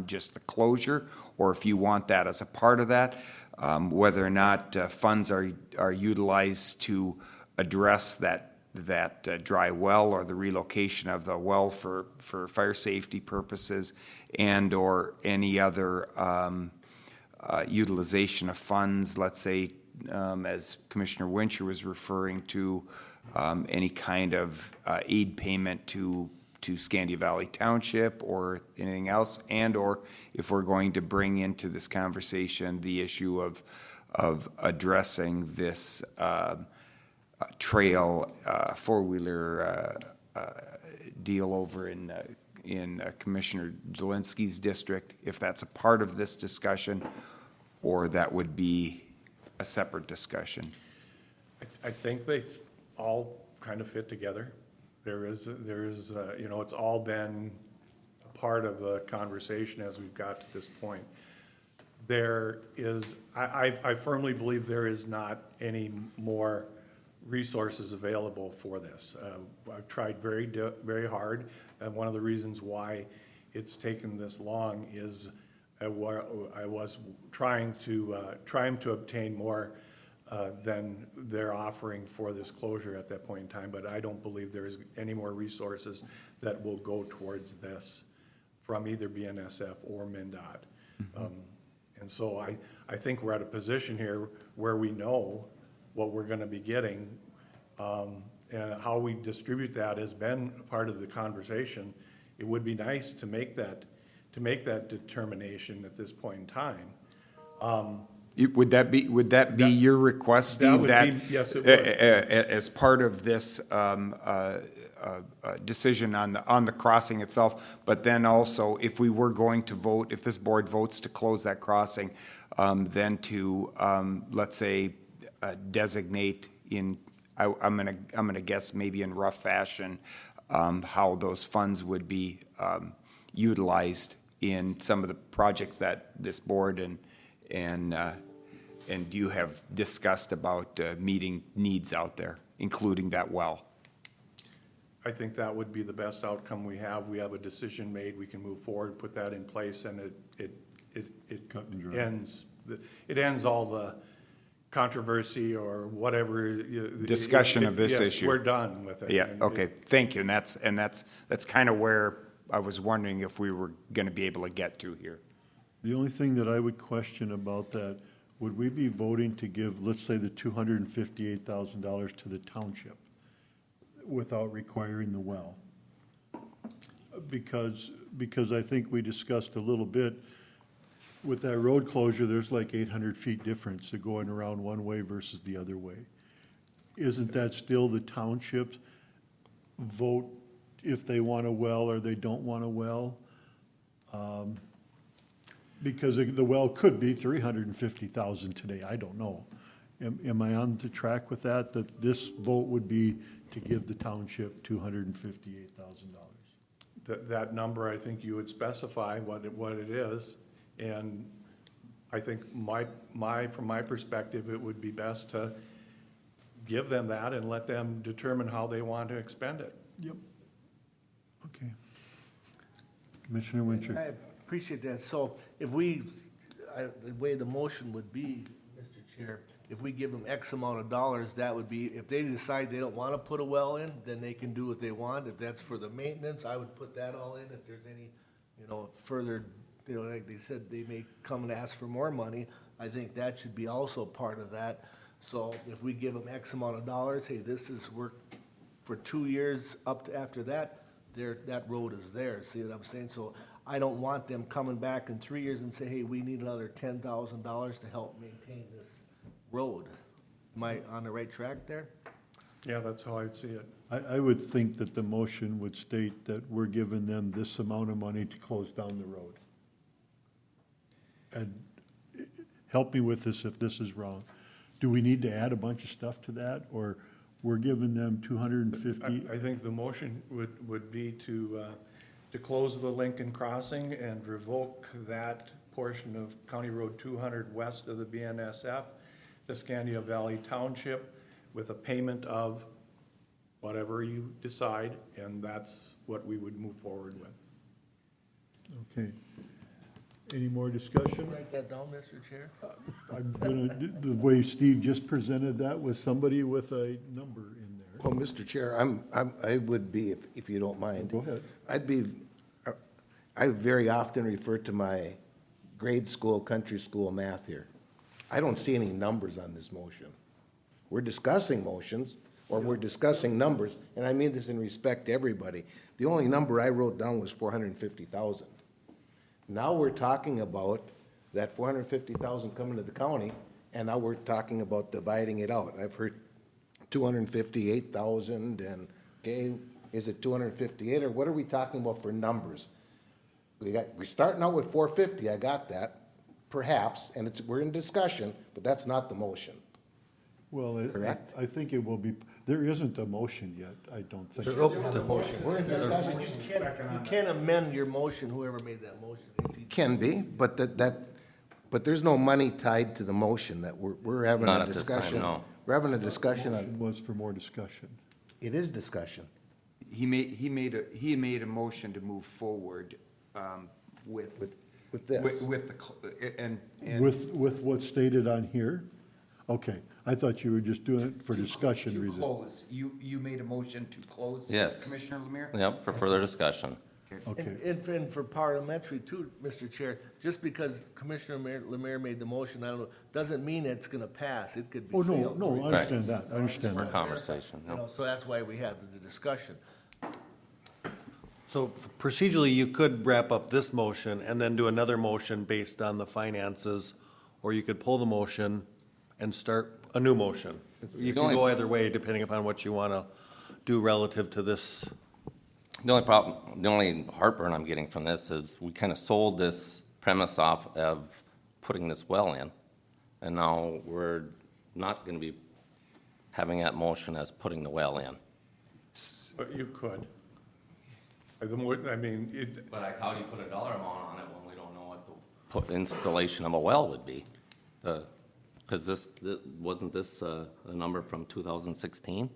just the closure, or if you want that as a part of that, whether or not funds are utilized to address that dry well or the relocation of the well for fire safety purposes, and or any other utilization of funds, let's say, as Commissioner Wincher was referring to, any kind of aid payment to Scandia Valley Township or anything else, and or if we're going to bring into this conversation the issue of addressing this trail four-wheeler deal over in Commissioner Jelinski's district, if that's a part of this discussion, or that would be a separate discussion. I think they all kind of fit together. There is, you know, it's all been a part of the conversation as we've got to this point. There is, I firmly believe there is not any more resources available for this. I've tried very hard, and one of the reasons why it's taken this long is I was trying to obtain more than they're offering for this closure at that point in time, but I don't believe there's any more resources that will go towards this from either BNSF or MnDOT. And so I think we're at a position here where we know what we're gonna be getting, and how we distribute that has been part of the conversation. It would be nice to make that determination at this point in time. Would that be your request, Steve? Yes, it would. As part of this decision on the crossing itself, but then also if we were going to vote, if this board votes to close that crossing, then to let's say designate in, I'm gonna guess maybe in rough fashion, how those funds would be utilized in some of the projects that this board and you have discussed about meeting needs out there, including that well. I think that would be the best outcome we have. We have a decision made, we can move forward, put that in place, and it Cut and dry. ends all the controversy or whatever. Discussion of this yes, issue. We're done with it. Yeah, And okay, thank you, and that's kind of where I was wondering if we were gonna be able to get to here. The only thing that I would question about that, would we be voting to give, let's say, the $258,000 to the township without requiring the well? Because I think we discussed a little bit, with that road closure, there's like 800 feet difference of going around one way versus the other way. Isn't that still the township's vote if they want a well or they don't want a well? Because the well could be 350,000 today, I don't know. Am I on the track with that this vote would be to give the township $258,000? That number, I think you would specify what it is, and I think from my perspective, it would be best to give them that and let them determine how they want to expend it. Yep. Okay. Commissioner Winter. I appreciate that. So if the way the motion would be, Mr. Chair, if we give them X amount of dollars, that would be, if they decide they don't want to put a well in, then they can do what they want. If that's for the maintenance, I would put that all in. If there's any, further, like they said, they may come and ask for more money. I think that should be also part of that. So if we give them X amount of dollars, hey, this is work for 2 years up to after that, that road is there. See what I'm saying? So I don't want them coming back in 3 years and say, hey, we need another $10,000 to help maintain this road. Am I on the right track there? Yeah, that's how I'd see it. I would think that the motion would state that we're giving them this amount of money to close down the road. and help me with this if this is wrong. Do we need to add a bunch of stuff to that, or we're giving them 250? I think the motion would be to close the Lincoln Crossing and revoke that portion of County Road 200 west of the BNSF to Scandia Valley Township with a payment of whatever you decide, and that's what we would move forward with. Okay. Any more discussion? Write that down, Mr. Chair. I'm gonna, the way Steve just presented that with somebody with a number in there. Well, Mr. Chair, I would be, if you don't mind. Go ahead. I very often refer to my grade school, country school math here. I don't see any numbers on this motion. We're discussing motions, or we're discussing numbers, and I mean this in respect to everybody. The only number I wrote down was 450,000. Now we're talking about that 450,000 coming to the county, and now we're talking about dividing it out. I've heard 258,000, and, okay, is it 258, or what are we talking about for numbers? We're starting out with 450, I got that, perhaps, and we're in discussion, but that's not the motion. Well, Correct? I think it will be, there isn't a motion yet, I don't think. We're in discussion. You can't amend your motion, whoever made that motion. If you- Can be, but but there's no money tied to the motion, that we're having Not a at this time, discussion. no. We're having a discussion Motion on, was for more discussion. it is discussion. He made a motion to move forward with. With this. With the, and. With what's stated on here? Okay, I thought you were just doing it for discussion To reasons. close, you made a motion to close? Yes. Commissioner Lemire? Yep, for further discussion. Okay, And for parliamentary too, Mr. Chair, just because Commissioner Lemire made the motion, I don't know, doesn't mean it's gonna pass. It could be oh, failed. no, I understand that, I understand For that. conversation, You know, yep. so that's why we have the discussion. So procedurally, you could wrap up this motion and then do another motion based on the finances, or you could pull the motion and start a new motion. You can go either way, depending upon what you want to do relative to this. The only problem, the only heartburn I'm getting from this is we kind of sold this premise off of putting this well in, and now we're not going to be having that motion as putting the well in. But you could. I mean, it, But how do you put a dollar amount on it when we don't know what the installation of a well would be? Because wasn't this a number from 2016?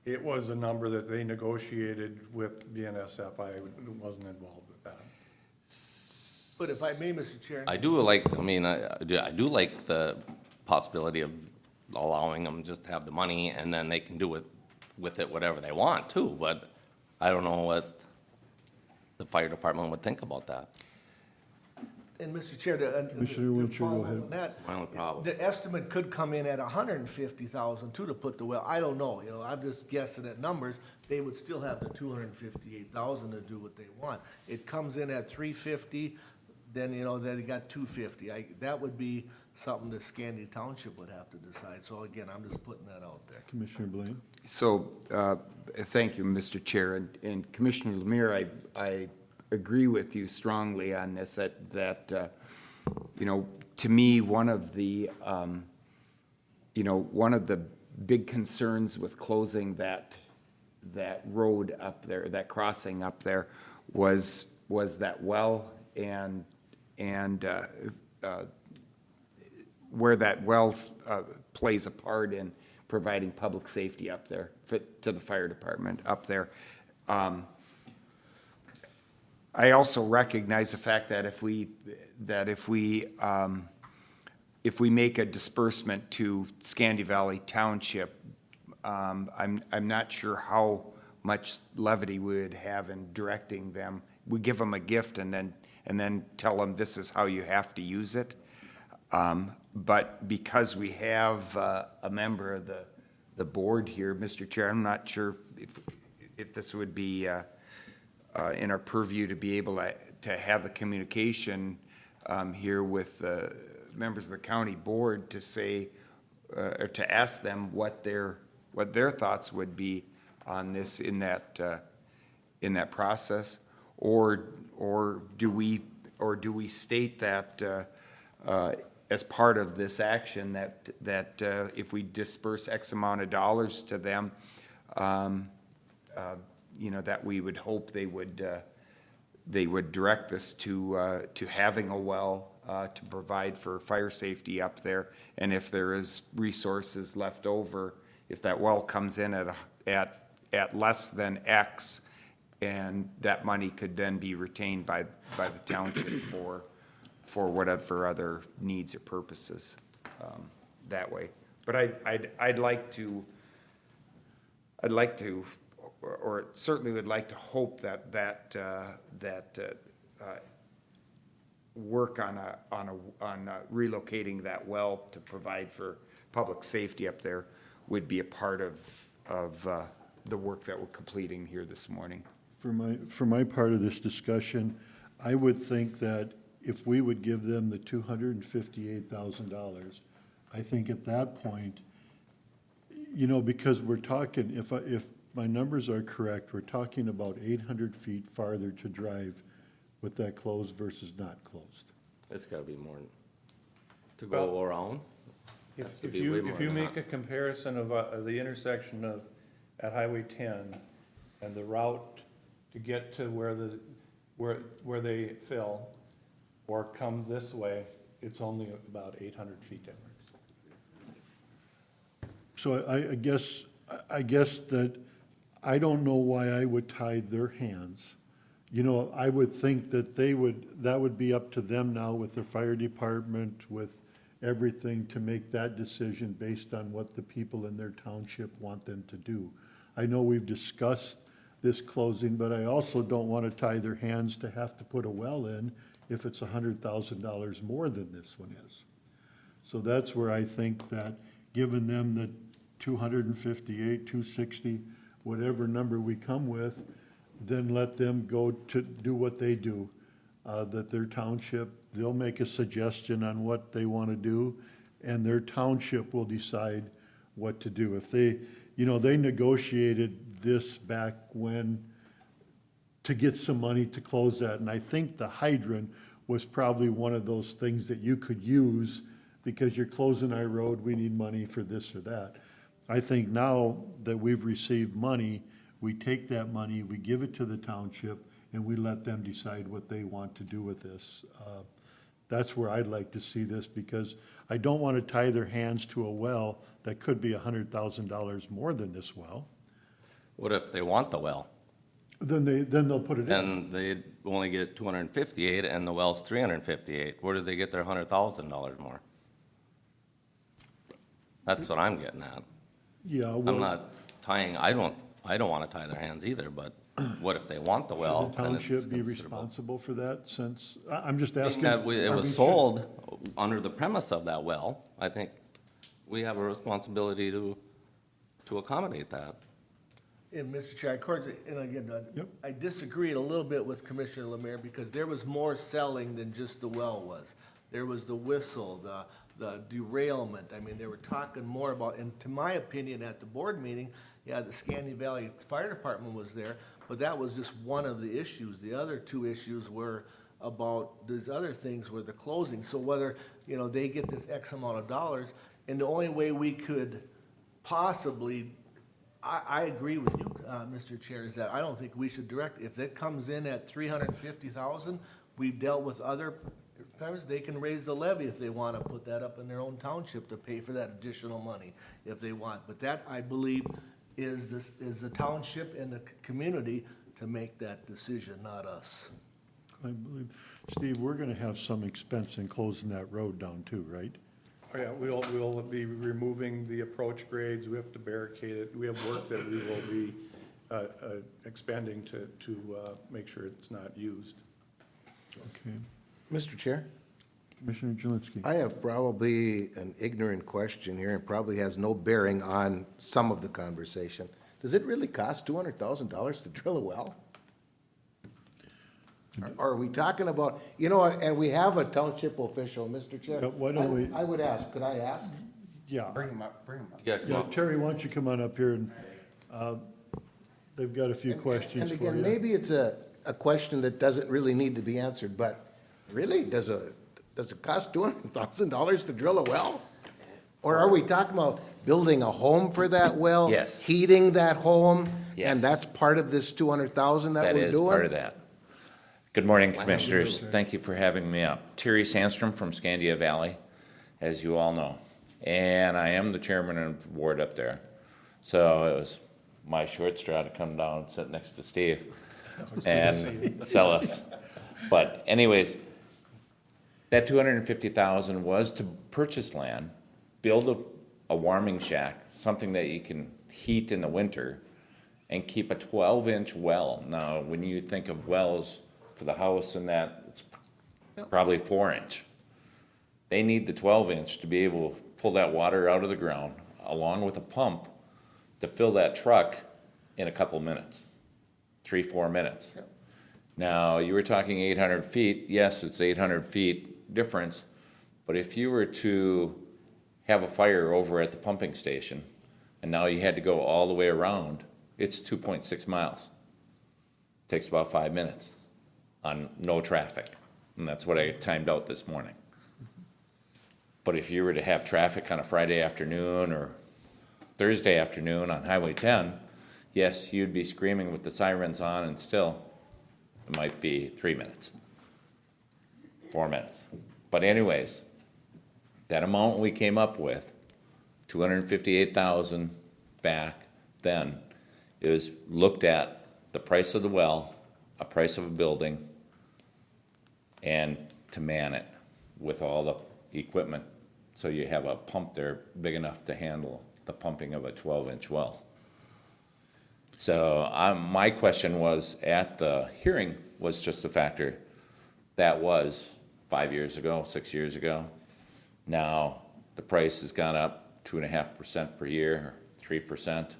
it was a number that they negotiated with BNSF. I wasn't involved with that. But if I may, Mr. Chair. I do like, I mean, I do like the possibility of allowing them just to have the money and then they can do with it whatever they want too, but I don't know what the fire department would think about that. And Mr. Chair, to Commissioner Winchell, go follow ahead. on that, My only problem. the estimate could come in at 150,000 too to put the well. I don't know, you know, I'm just guessing at numbers. They would still have the 258,000 to do what they want. It comes in at 350, then, you know, then you got 250. That would be something that Scandia Township would have to decide. So again, I'm just putting that out there. Commissioner Blaine? So, thank you, Mr. Chair, and Commissioner Lemire, I agree with you strongly on this, that, you know, to me, one of the big concerns with closing that road up there, that crossing up there, was that well and where that well plays a part in providing public safety up there to the fire department up there. I also recognize the fact that if we make a disbursement to Scandia Valley Township, I'm not sure how much levity we would have in directing them. We give them a gift and then tell them this is how you have to use it. But because we have a member of the board here, Mr. Chair, I'm not sure if this would be in our purview to be able to have the communication here with members of the county board to say, or to ask them what their thoughts would be on this in that process, or do we state that as part of this action, that if we disperse X amount of dollars to them, that we would hope they would direct this to having a well to provide for fire safety up there. And if there is resources left over, if that well comes in at less than X, and that money could then be retained by the township for whatever other needs or purposes, that way. But I'd like to, or certainly would like to hope that work on relocating that well to provide for public safety up there would be a part of the work that we're completing here this morning. For my part of this discussion, I would think that if we would give them the $258,000, I think at that point, because we're talking, if my numbers are correct, we're talking about 800 feet farther to drive with that closed versus not closed. It's gotta be more, to Well, go around. Has to If be way you, more if you than make that. a comparison of the intersection at Highway 10 and the route to get to where they fill or come this way, it's only about 800 feet difference. So I guess that I don't know why I would tie their hands. I would think that that would be up to them now with the fire department, with everything, to make that decision based on what the people in their township want them to do. I know we've discussed this closing, but I also don't want to tie their hands to have to put a well in if it's $100,000 more than this one is. So that's where I think that giving them the 258, 260, whatever number we come with, then let them go to do what they do. That their township, they'll make a suggestion on what they want to do, and their township will decide what to do. If they negotiated this back when, to get some money to close that, and I think the hydrant was probably one of those things that you could use because you're closing our road, we need money for this or that. I think now that we've received money, we take that money, we give it to the township, and we let them decide what they want to do with this. That's where I'd like to see this, because I don't want to tie their hands to a well that could be $100,000 more than this well. What if they want the well? Then they'll put it in. And they only get 258 and the well's 358. Where do they get their $100,000 more? That's what I'm getting at. Yeah, I'm well, not tying, I don't want to tie their hands either, but what if they want the well? should the and it's township be considerable? responsible for that, since, I'm just Being asking. that it are we was should- sold under the premise of that well, I think we have a responsibility to accommodate that. And Mr. Chair, of course, and again, Yep. I disagreed a little bit with Commissioner Lemire because there was more selling than just the well was. There was the whistle, the derailment. I mean, they were talking more about, and to my opinion, at the board meeting, yeah, the Scandia Valley Fire Department was there, but that was just one of the issues. The other two issues were about these other things were the closing. So whether, they get this X amount of dollars, and the only way we could possibly, I agree with you, Mr. Chair, is that I don't think we should direct, if it comes in at 350,000, we've dealt with other times, they can raise the levy if they want to put that up in their own township to pay for that additional money if they want. But that, I believe, is the township and the community to make that decision, not us. I believe, Steve, we're gonna have some expense in closing that road down too, right? Oh, yeah, we'll be removing the approach grades, we have to barricade it, we have work that we will be expending to make sure it's not used. Okay. Mr. Chair? Commissioner Jelinski. I have probably an ignorant question here and probably has no bearing on some of the conversation. Does it really cost $200,000 to drill a well? Or are we talking about, and we have a township official, Mr. Chair? Yeah, why don't we- I would ask, could I ask? Yeah. Bring them up, bring them up. Yeah, come Yeah, on. Terry, why don't you come on up here and, they've got a few questions And for again, you. maybe it's a question that doesn't really need to be answered, but really, does a Does it cost $200,000 to drill a well? Or are we talking about building a home for that well? Yes. Heating that home? Yes. And that's part of this 200,000 that That we're is doing? part of that. Good morning, Commissioners. Thank you for having me up. Terry Sandstrom from Scandia Valley, as you all know. And I am the chairman of the board up there. So it was my short straw to come down and sit next to Steve and sell us. But anyways, that 250,000 was to purchase land, build a warming shack, something that you can heat in the winter, and keep a 12-inch well. Now, when you think of wells for the house and that, it's probably 4-inch. They need the 12-inch to be able to pull that water out of the ground, along with a pump, to fill that truck in a couple minutes, 3-4 minutes. Now, you were talking 800 feet. Yes, it's 800 feet difference, but if you were to have a fire over at the pumping station, and now you had to go all the way around, it's 2.6 miles. Takes about 5 minutes on no traffic, and that's what I timed out this morning. But if you were to have traffic on a Friday afternoon or Thursday afternoon on Highway 10, yes, you'd be screaming with the sirens on, and still, it might be 3 minutes, 4 minutes. But anyways, that amount we came up with, 258,000 back then, is looked at the price of the well, a price of a building, and to man it with all the equipment. So you have a pump there big enough to handle the pumping of a 12-inch well. So my question was, at the hearing, was just the factor that was 5 years ago, 6 years ago. Now, the price has gone up 2.5% per year, 3%.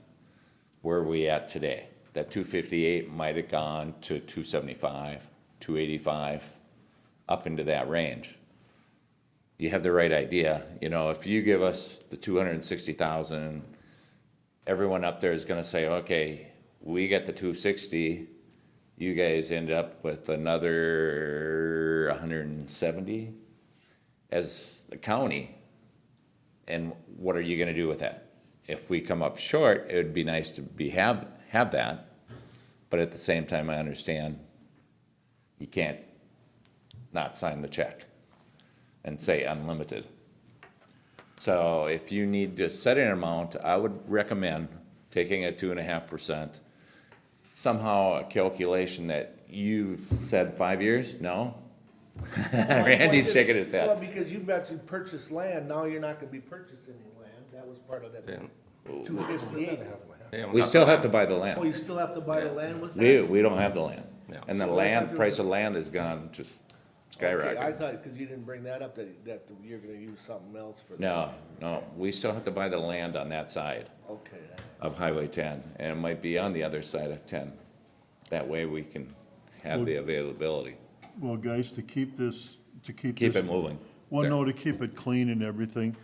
Where are we at today? That 258 might have gone to 275, 285, up into that range. You have the right idea. You know, if you give us the 260,000, everyone up there is gonna say, okay, we got the 260, you guys end up with another 170 as the county. And what are you gonna do with that? If we come up short, it would be nice to have that, but at the same time, I understand you can't not sign the check and say unlimited. So if you need to set an amount, I would recommend taking a 2.5%. Somehow a calculation that you've said 5 years, no? Randy's shaking his Well, head. because you've actually purchased land, now you're not gonna be purchasing any land, that was part of that Yeah. 258. We still have to buy the Oh, land. you still have to buy the land with that? We don't have the land. Yeah. And the So what land, happens- price of land has gone just Okay, I skyrocketing. thought, because you didn't bring that up, that you're gonna use something else for that. No, we still have to buy the land on that side Okay, of Highway 10, and it might be on the other side of 10. That way we can have the availability. Well, guys, to keep this. Keep this- it moving. Well, There. no, to keep it clean and everything,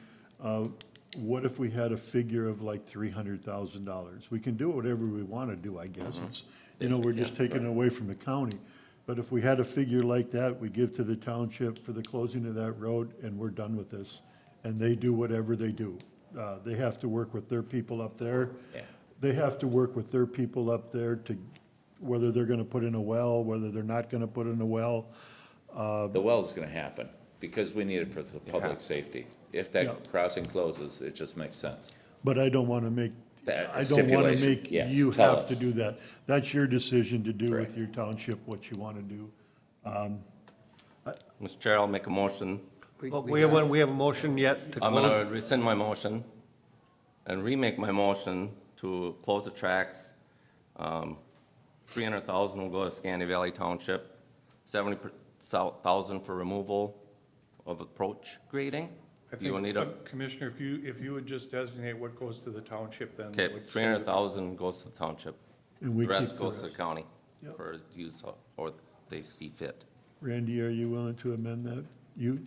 what if we had a figure of like $300,000? We can do whatever we want to do, I guess. It's, Yes, we we're just can, taking it away from the county. But if we had a figure like that, we give to the township for the closing of that road, and we're done with this. And they do whatever they do. They have to work with their people up there. Yeah. They have to work with their people up there to, whether they're gonna put in a well, whether they're not gonna put in a well. The well's gonna happen, because we need it for the public safety. If Yeah. that crossing closes, it just makes sense. But I don't want to make, That I don't want to stipulation, make yes, you tell have to us. do that. That's your decision to do Correct. with your township, what you want to do. Mr. Chair, I'll make a motion. We have a motion yet to I'm close. gonna rescind my motion and remake my motion to close the tracks. 300,000 will go to Scandia Valley Township, 70,000 for removal of approach grading. I Do you think, need a, Commissioner, if you would just designate what goes to the township, then. okay, it would- 300,000 goes to the township. And we The rest keep goes to the rest. county Yep. for use or they see fit. Randy, are you willing to amend that? You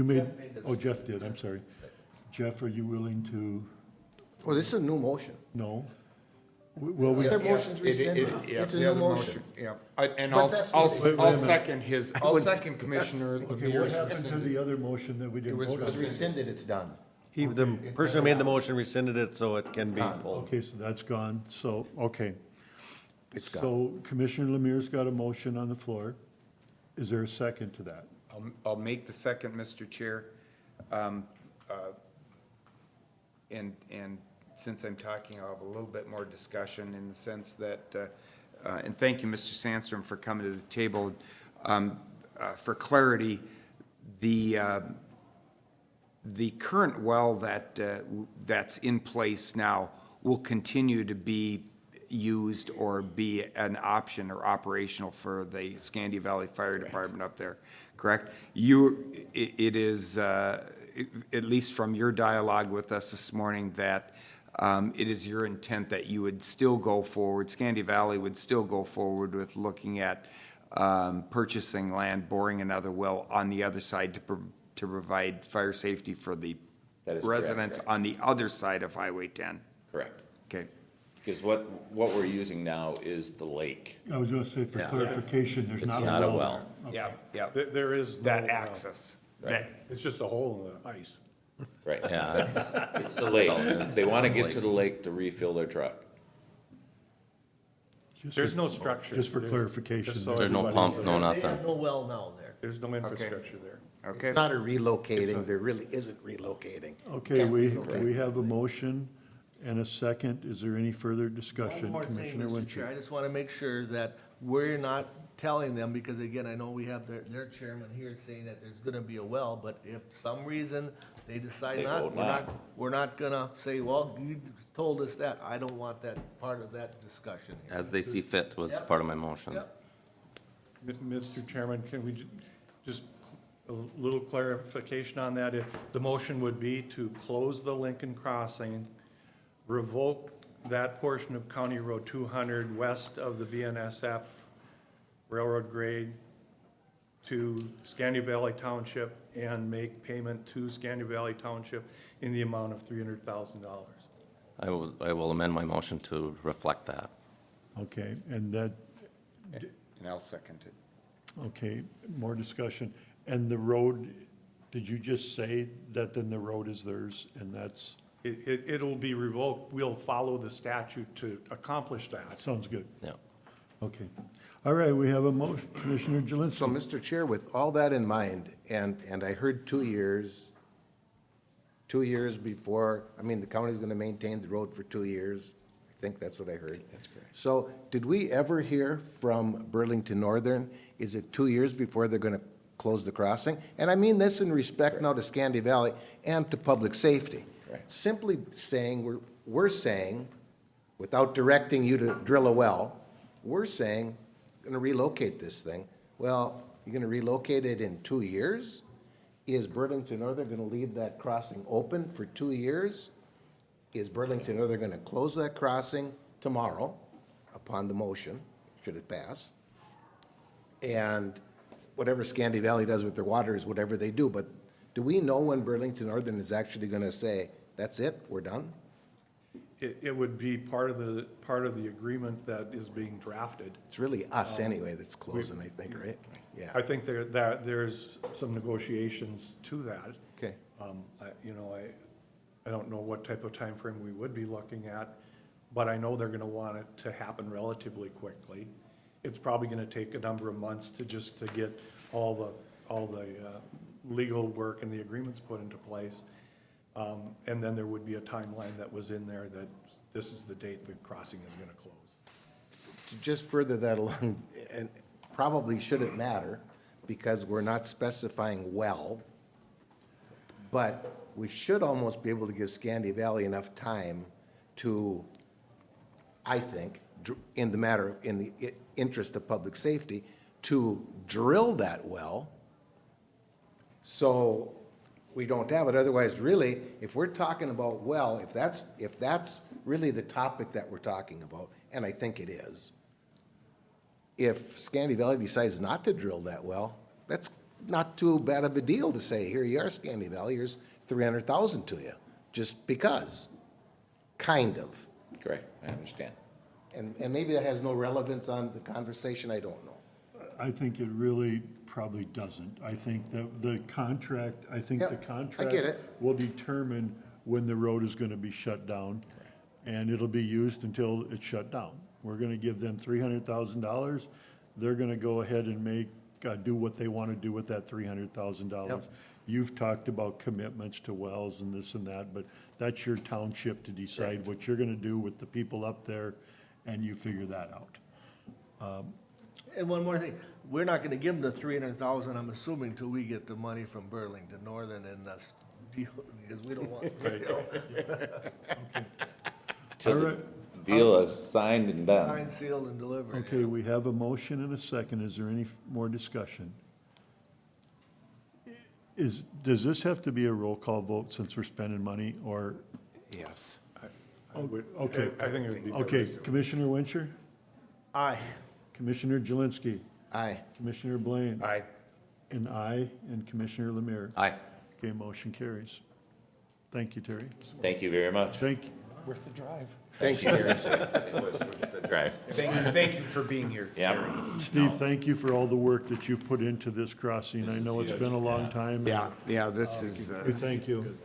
made, oh, Jeff did, I'm sorry. Jeff, are you willing to, Well, this is a new motion. no? Well, we, Their motion's rescinded. Yeah, It's a the new other motion. Yeah, And But I'll, that's I'll, what they- Wait a I'll minute. second his, I'll second Commissioner okay, what Lemere's happened to the other motion that we didn't was vote on? It's rescinded, it's done. The person who made the motion rescinded it, so it can be pulled. Okay, so that's gone, so, okay. It's gone. So Commissioner Lemire's got a motion on the floor. Is there a second to that? I'll make the second, Mr. Chair. And since I'm talking, I'll have a little bit more discussion in the sense that, and thank you, Mr. Sandstrom, for coming to the table. For clarity, the current well that's in place now will continue to be used or be an option or operational for the Scandia Valley Fire Department up there, correct? It is, at least from your dialogue with us this morning, that it is your intent that you would still go forward, Scandia Valley would still go forward with looking at purchasing land, boring another well on the other side to provide fire safety for the That is correct, residents right. on the other side of Highway 10. Correct. Okay. Because what we're using now is the lake. I was gonna say, for Yeah. clarification, there's It's not a not a well well. there. Yeah, yeah. There is. That no, access. Right. That- It's just a hole in the ice. Right. Yeah, It's the lake. It's They want to the get lake. to the lake to refill their truck. Just There's for- no structure. Just for There's- clarification. just so There's no everybody's pump, no aware. They nothing. have no well now there. There's no infrastructure there. Okay. It's not a relocating, there really isn't relocating. Okay, Can't we relocate. have a motion and a second. Is there any further One discussion, more thing, Commissioner Mr. Chair, I Winchell? just want to make sure that we're not telling them, because again, I know we have their chairman here saying that there's gonna be a well, but if some reason they decide They not, vote we're not, not. we're not gonna say, well, you told us that. I don't want that part of that discussion here. As they see fit was Yep. part of my motion. Yep. Mr. Chairman, can we just a little clarification on that? If the motion would be to close the Lincoln Crossing, revoke that portion of County Road 200 west of the BNSF railroad grade to Scandia Valley Township and make payment to Scandia Valley Township in the amount of $300,000. I will amend my motion to reflect that. Okay, and that, And I'll second it. okay, more discussion. And the road, did you just say that then the road is theirs and that's, It'll be revoked. We'll follow the statute to accomplish that. sounds good. Yeah. Okay. All right, we have a motion, Commissioner So, Jelinski. Mr. Chair, with all that in mind, and I heard 2 years before, I mean, the county's gonna maintain the road for 2 years. I think that's what I heard. That's correct. So, did we ever hear from Burlington Northern, is it 2 years before they're gonna close the crossing? And I mean this in respect now to Scandia Valley and to public safety. Correct. Simply saying, we're saying, without directing you to drill a well, we're saying, gonna relocate this thing. Well, you're gonna relocate it in 2 years? Is Burlington Northern gonna leave that crossing open for 2 years? Is Burlington Northern gonna close that crossing tomorrow upon the motion, should it pass? And whatever Scandia Valley does with their water is whatever they do, but do we know when Burlington Northern is actually gonna say, that's it, we're done? It would be part of the agreement that is being drafted. It's really us anyway that's closing, I think, right? I Yeah, think there's some negotiations to that. okay. I don't know what type of time frame we would be looking at, but I know they're gonna want it to happen relatively quickly. It's probably gonna take a number of months to get all the legal work and the agreements put into place. And then there would be a timeline that was in there that this is the date the crossing is gonna close. To just further that along, and probably shouldn't matter, because we're not specifying well, but we should almost be able to give Scandia Valley enough time to, I think, in the interest of public safety, to drill that well, so we don't have it. Otherwise, really, if we're talking about well, if that's really the topic that we're talking about, and I think it is, if Scandia Valley decides not to drill that well, that's not too bad of a deal to say, here you are, Scandia Valley, here's 300,000 to you, just because, kind of. Correct, I understand. And maybe that has no relevance on the conversation, I don't know. I think it really probably doesn't. I think that the contract, I think the Yep, I contract get it. will determine when the road is gonna be shut down, and it'll be used until it's shut down. We're gonna give them $300,000. They're gonna go ahead and make, do what they wanna do with that $300,000. Yep. You've talked about commitments to wells and this and that, but that's your township to decide what you're gonna do with the people up there, and you figure that out. And one more thing, we're not gonna give them the 300,000, I'm assuming, till we get the money from Burlington Northern and this deal, because we don't want. Till All the right. deal is signed and done. Signed, sealed, and delivered. Okay, we have a motion and a second. Is there any more discussion? Does this have to be a roll call vote since we're spending money, or, Yes. I would, okay. I think it would be. Okay, Commissioner Wincher, Aye. Commissioner Jelinski, Aye. Commissioner Blaine, Aye. and I, and Commissioner Lemire. Aye. Okay, motion carries. Thank you, Terry. Thank you very much. Thank, Worth the drive. Thanks, Terry. It was worth the drive. Thank you for being here. Yeah. Steve, thank you for all the work that you've put into this crossing. I know it's been a long time. Yeah, this is, We thank you.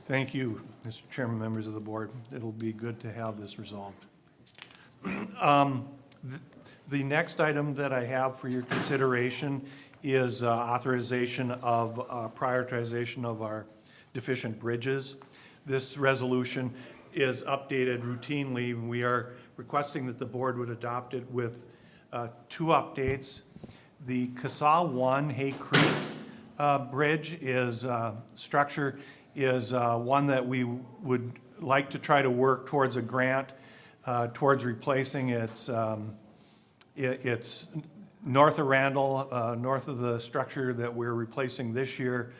Thank you, Mr. Chairman, members of the board. It'll be good to have this resolved. The next item that I have for your consideration is authorization of prioritization of our deficient bridges. This resolution is updated routinely. We are requesting that the board would adopt it with two updates. The CASA 1 Hay Creek Bridge is, structure is one that we would like to try to work towards a grant towards replacing. It's north of Randall, north of the structure that we're replacing this year,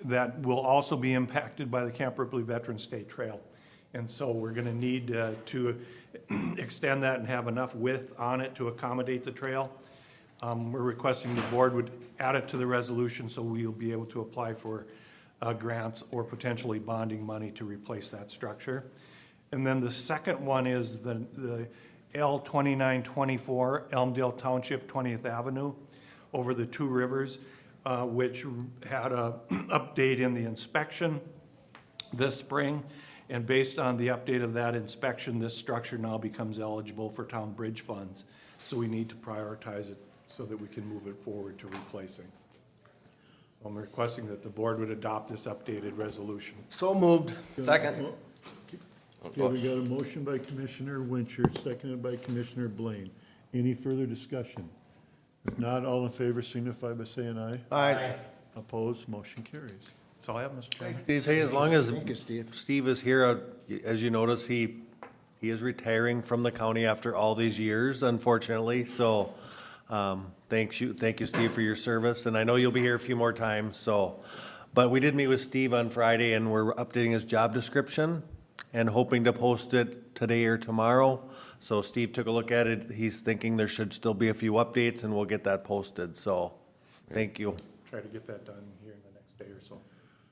that will also be impacted by the Camp Ripley Veteran State Trail. And so we're gonna need to extend that and have enough width on it to accommodate the trail. We're requesting the board would add it to the resolution so we'll be able to apply for grants or potentially bonding money to replace that structure. And then the second one is the L 2924 Elmdale Township 20th Avenue over the two rivers, which had a update in the inspection this spring. And based on the update of that inspection, this structure now becomes eligible for town bridge funds. So we need to prioritize it so that we can move it forward to replacing. I'm requesting that the board would adopt this updated resolution. So moved. Second. Okay, we got a motion by Commissioner Wincher, seconded by Commissioner Blaine. Any further discussion? If not, all in favor signify by saying aye. Aye. Opposed, motion carries. That's all I have, Mr. Chairman. Say, as long as Thank you, Steve. Steve is here, as you notice, he is retiring from the county after all these years, unfortunately, so, thank you, Steve, for your service, and I know you'll be here a few more times, so. But we did meet with Steve on Friday, and we're updating his job description and hoping to post it today or tomorrow. So Steve took a look at it, he's thinking there should still be a few updates, and we'll get that posted, so, thank you. Try to get that done here in the next day or so.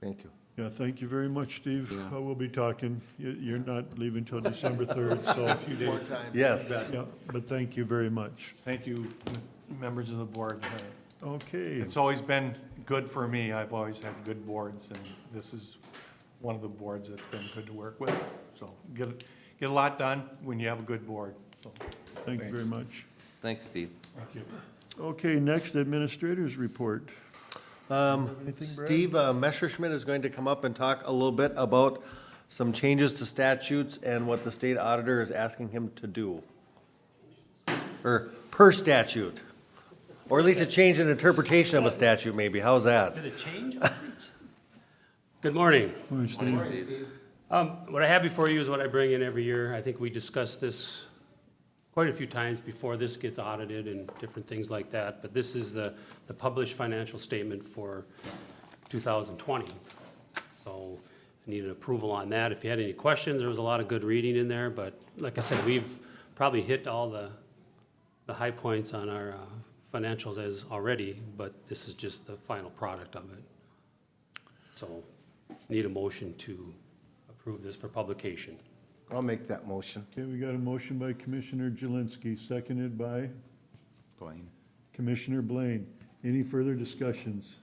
Thank you. Yeah, thank you very much, Steve. We'll be talking. You're not leaving till December 3rd, so. More time. Yes. Yeah, but thank you very much. Thank you, members of the board. Okay, It's always been good for me. I've always had good boards, and this is one of the boards that's been good to work with. So get a lot done when you have a good board, so. thank you very Thanks. much. Thanks, Steve. Thank you. Okay, next, administrators report. Anything, Brad? Steve Messerschmidt is going to come up and talk a little bit about some changes to statutes and what the state auditor is asking him to do. Or per statute, or at least a change in interpretation of a statute maybe, how's that? Did it change? Good morning. Morning, Steve. What I have before you is what I bring in every year. I think we discussed this quite a few times before this gets audited and different things like that. But this is the published financial statement for 2020. So I need an approval on that. If you had any questions, there was a lot of good reading in there. But like I said, we've probably hit all the high points on our financials as already, but this is just the final product of it. So need a motion to approve this for publication. I'll make that motion. Okay, we got a motion by Commissioner Jelinski, seconded by Blaine. Commissioner Blaine. Any further discussions?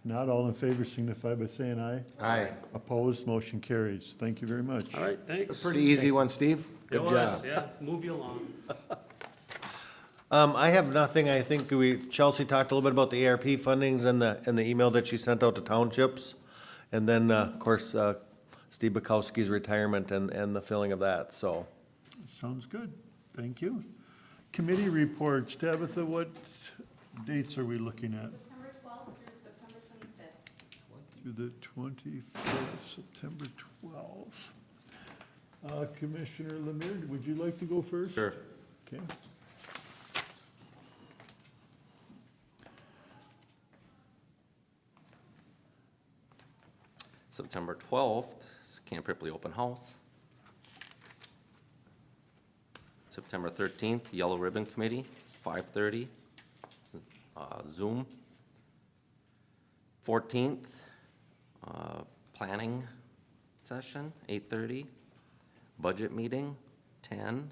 Not all in favor signify by saying aye. Aye. Opposed, motion carries. Thank you very much. All right, thanks. Pretty easy one, Steve. It Good was, job. yeah, move you along. I have nothing. I think Chelsea talked a little bit about the ARP fundings and the email that she sent out to townships. And then, of course, Steve Bukowski's retirement and the filling of that, so. Sounds good. Thank you. Committee reports. Tabitha, what dates are we looking at? September 12th through September 25th. Through the 25th, September 12th. Commissioner Lemire, would you like to go first? Sure. Okay. September 12th is Camp Ripley Open House. September 13th, Yellow Ribbon Committee, 5:30, Zoom. 14th, Planning Session, 8:30, Budget Meeting, 10,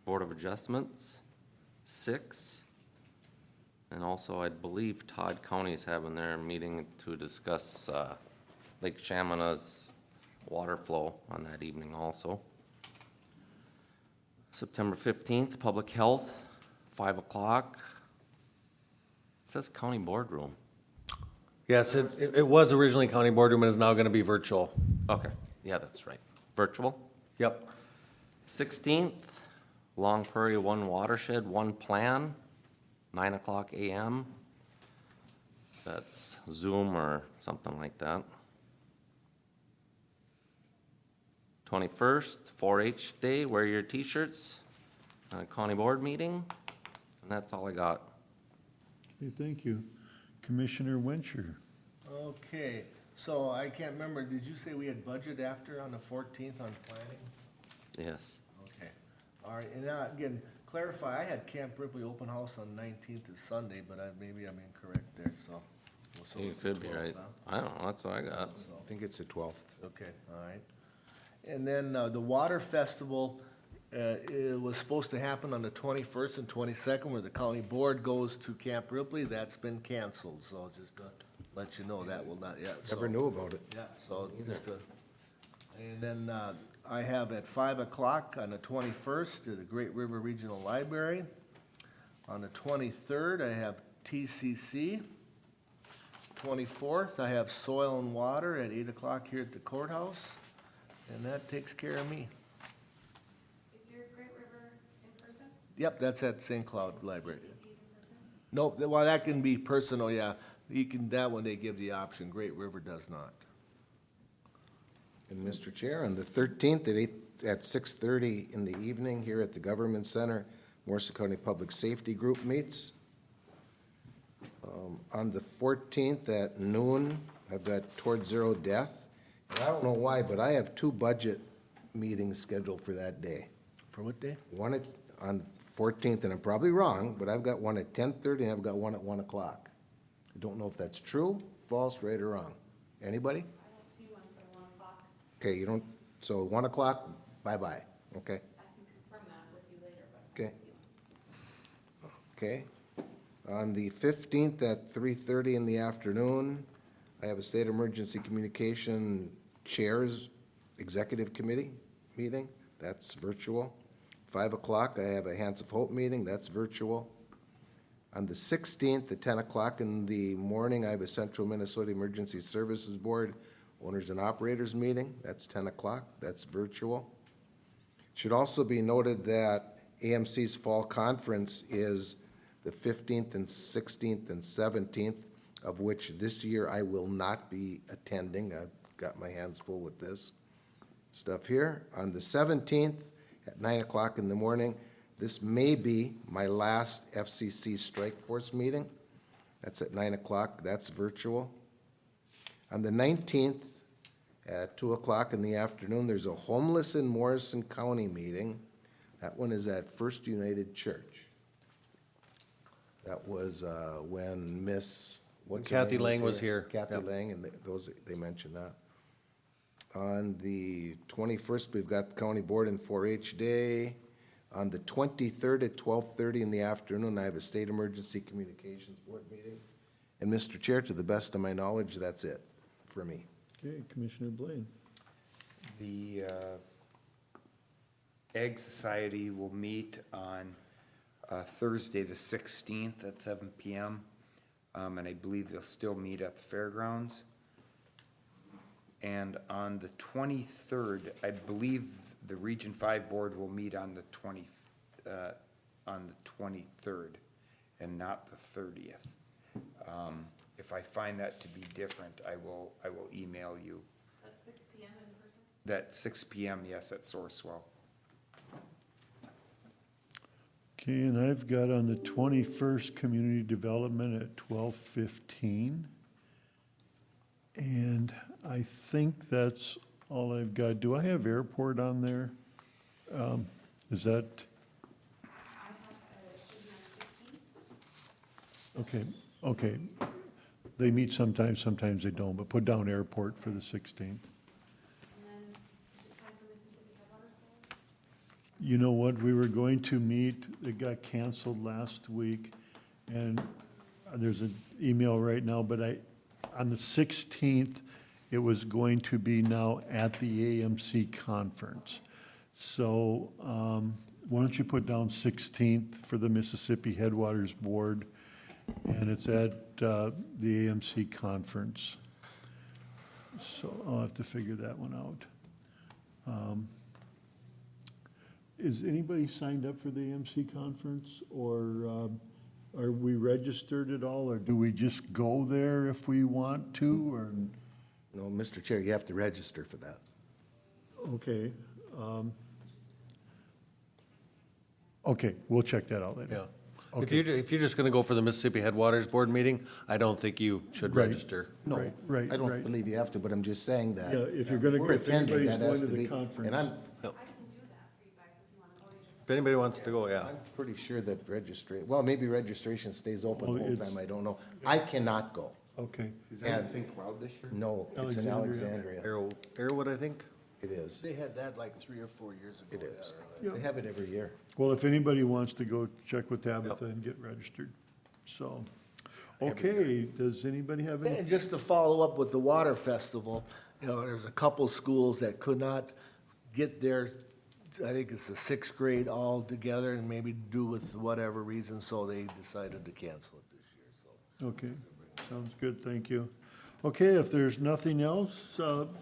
Board of Adjustments, 6, and also I believe Todd County is having their meeting to discuss Lake Chamina's water flow on that evening also. September 15th, Public Health, 5 o'clock. It says County Boardroom. Yes, it was originally county boardroom and is now gonna be virtual. Okay, yeah, that's right. Virtual. Yep. 16th, Long Prairie One Watershed, One Plan, 9 o'clock AM. That's Zoom or something like that. 21st, 4-H Day, wear your t-shirts, county board meeting, and that's all I got. Okay, thank you. Commissioner Wencher. Okay, so I can't remember, did you say we had budget after on the 14th on planning? Yes. Okay, all right, and now, again, clarify, I had Camp Ripley Open House on 19th is Sunday, but maybe I'm incorrect there, so. So You it's the could be 12th, right. huh? I don't know, that's what I got. So, I think it's the 12th. okay, all right. And then the Water Festival, it was supposed to happen on the 21st and 22nd, where the county board goes to Camp Ripley. That's been canceled, so just to let you know, that will not, yeah. so- Never knew about it. Yeah, so just and then I have at 5 o'clock on the 21st at the Great River Regional Library. On the 23rd, I have TCC. 24th, I have Soil and Water at 8 o'clock here at the courthouse, and that takes care of me. Is your Great River in person? Yep, that's at St. Cloud Library. CC's in person? Nope, well, that can be personal, yeah. You can, that one they give the option, Great River does not. And Mr. Chair, on the 13th at 6:30 in the evening here at the Government Center, Morrison County Public Safety Group meets. On the 14th at noon, I've got Toward Zero Death. And I don't know why, but I have 2 budget meetings scheduled for that day. For what day? One on 14th, and I'm probably wrong, but I've got one at 10:30 and I've got one at 1 o'clock. I don't know if that's true, false, right, or wrong. Anybody? I don't see one for 1 o'clock. Okay, you don't, so 1 o'clock, bye-bye, okay? I can confirm that with you later, but I Okay. don't see one. Okay. On the 15th at 3:30 in the afternoon, I have a State Emergency Communication Chairs Executive Committee meeting. That's virtual. 5 o'clock, I have a Hands of Hope meeting. That's virtual. On the 16th at 10 o'clock in the morning, I have a Central Minnesota Emergency Services Board Owners and Operators meeting. That's 10 o'clock. That's virtual. Should also be noted that AMC's Fall Conference is the 15th and 16th and 17th, of which this year I will not be attending. I've got my hands full with this stuff here. On the 17th at 9 o'clock in the morning, this may be my last FCC Strike Force meeting. That's at 9 o'clock. That's virtual. On the 19th at 2 o'clock in the afternoon, there's a Homeless in Morrison County meeting. That one is at First United Church. That was when what's her Kathy name Lang was here. Kathy Yep. Lang, and those, they mentioned that. On the 21st, we've got the County Board and 4-H Day. On the 23rd at 12:30 in the afternoon, I have a State Emergency Communications Board meeting. And Mr. Chair, to the best of my knowledge, that's it for me. Okay, Commissioner Blaine. The Ag Society will meet on Thursday, the 16th at 7 PM. And I believe they'll still meet at the fairgrounds. And on the 23rd, I believe the Region 5 Board will meet on the 23rd and not the 30th. If I find that to be different, I will email you. At 6 PM in person? That 6 PM, yes, at Sourcewell. Okay, and I've got on the 21st, Community Development at 12:15. And I think that's all I've got. Do I have airport on there? Is that? Okay, okay. They meet sometimes, sometimes they don't, but put down airport for the 16th. And then, is it time for Mississippi Headwaters Bowl? You know what, we were going to meet, it got canceled last week, and there's an email right now, but on the 16th, it was going to be now at the AMC conference. So, why don't you put down 16th for the Mississippi Headwaters Board, and it's at, the AMC conference. So I'll have to figure that one out. Is anybody signed up for the AMC conference, or are we registered at all, or do we just go there if we want to, or, No, Mr. Chair, you have to register for that. okay. Okay, we'll check that out later. Yeah. If Okay. if you're just gonna go for the Mississippi Headwaters Board meeting, I don't think you should Right. register. No, Right, right, I don't right. believe you have to, but I'm just saying that. Yeah, if you're gonna, We're if attending, anybody's that has going to the be- conference. And I'm I can do that for you guys if you wanna go, you just. If anybody wants to go, yeah. I'm pretty sure that well, maybe registration stays open Well, the whole it's- time, I don't know. I cannot go. Okay, Is that in And- St. Cloud this year? No, it's in Alexandria. Alexandria. Arrowwood, I think? It is. They had that like 3 or 4 years ago. It is. Yeah. They have it every year. well, if anybody wants to go, check with Tabitha and get registered, so. Okay, does anybody have any? And just to follow up with the water festival, you know, there's a couple schools that could not get their, I think it's the 6th grade all together and maybe do with whatever reason, so they decided to cancel it this year, so. Okay, sounds good, thank you. Okay, if there's nothing else,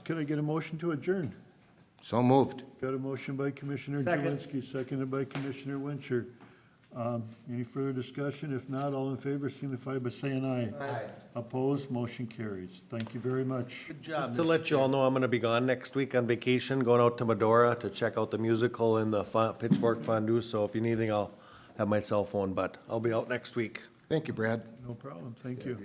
could I get a motion to adjourn? So moved. Got a motion by Commissioner Jelinski, seconded by Commissioner Wincher. Any further discussion? If not, all in favor signify by saying aye. Aye. Opposed, motion carries. Thank you very much. Good job, Just to Mr. let you all know, I'm gonna be gone next week on vacation, going out to Medora to check out the musical and the Pitchfork Fondue, so if you need anything, I'll have my cell phone, but I'll be out next week. Thank you, Brad. No problem, thank you.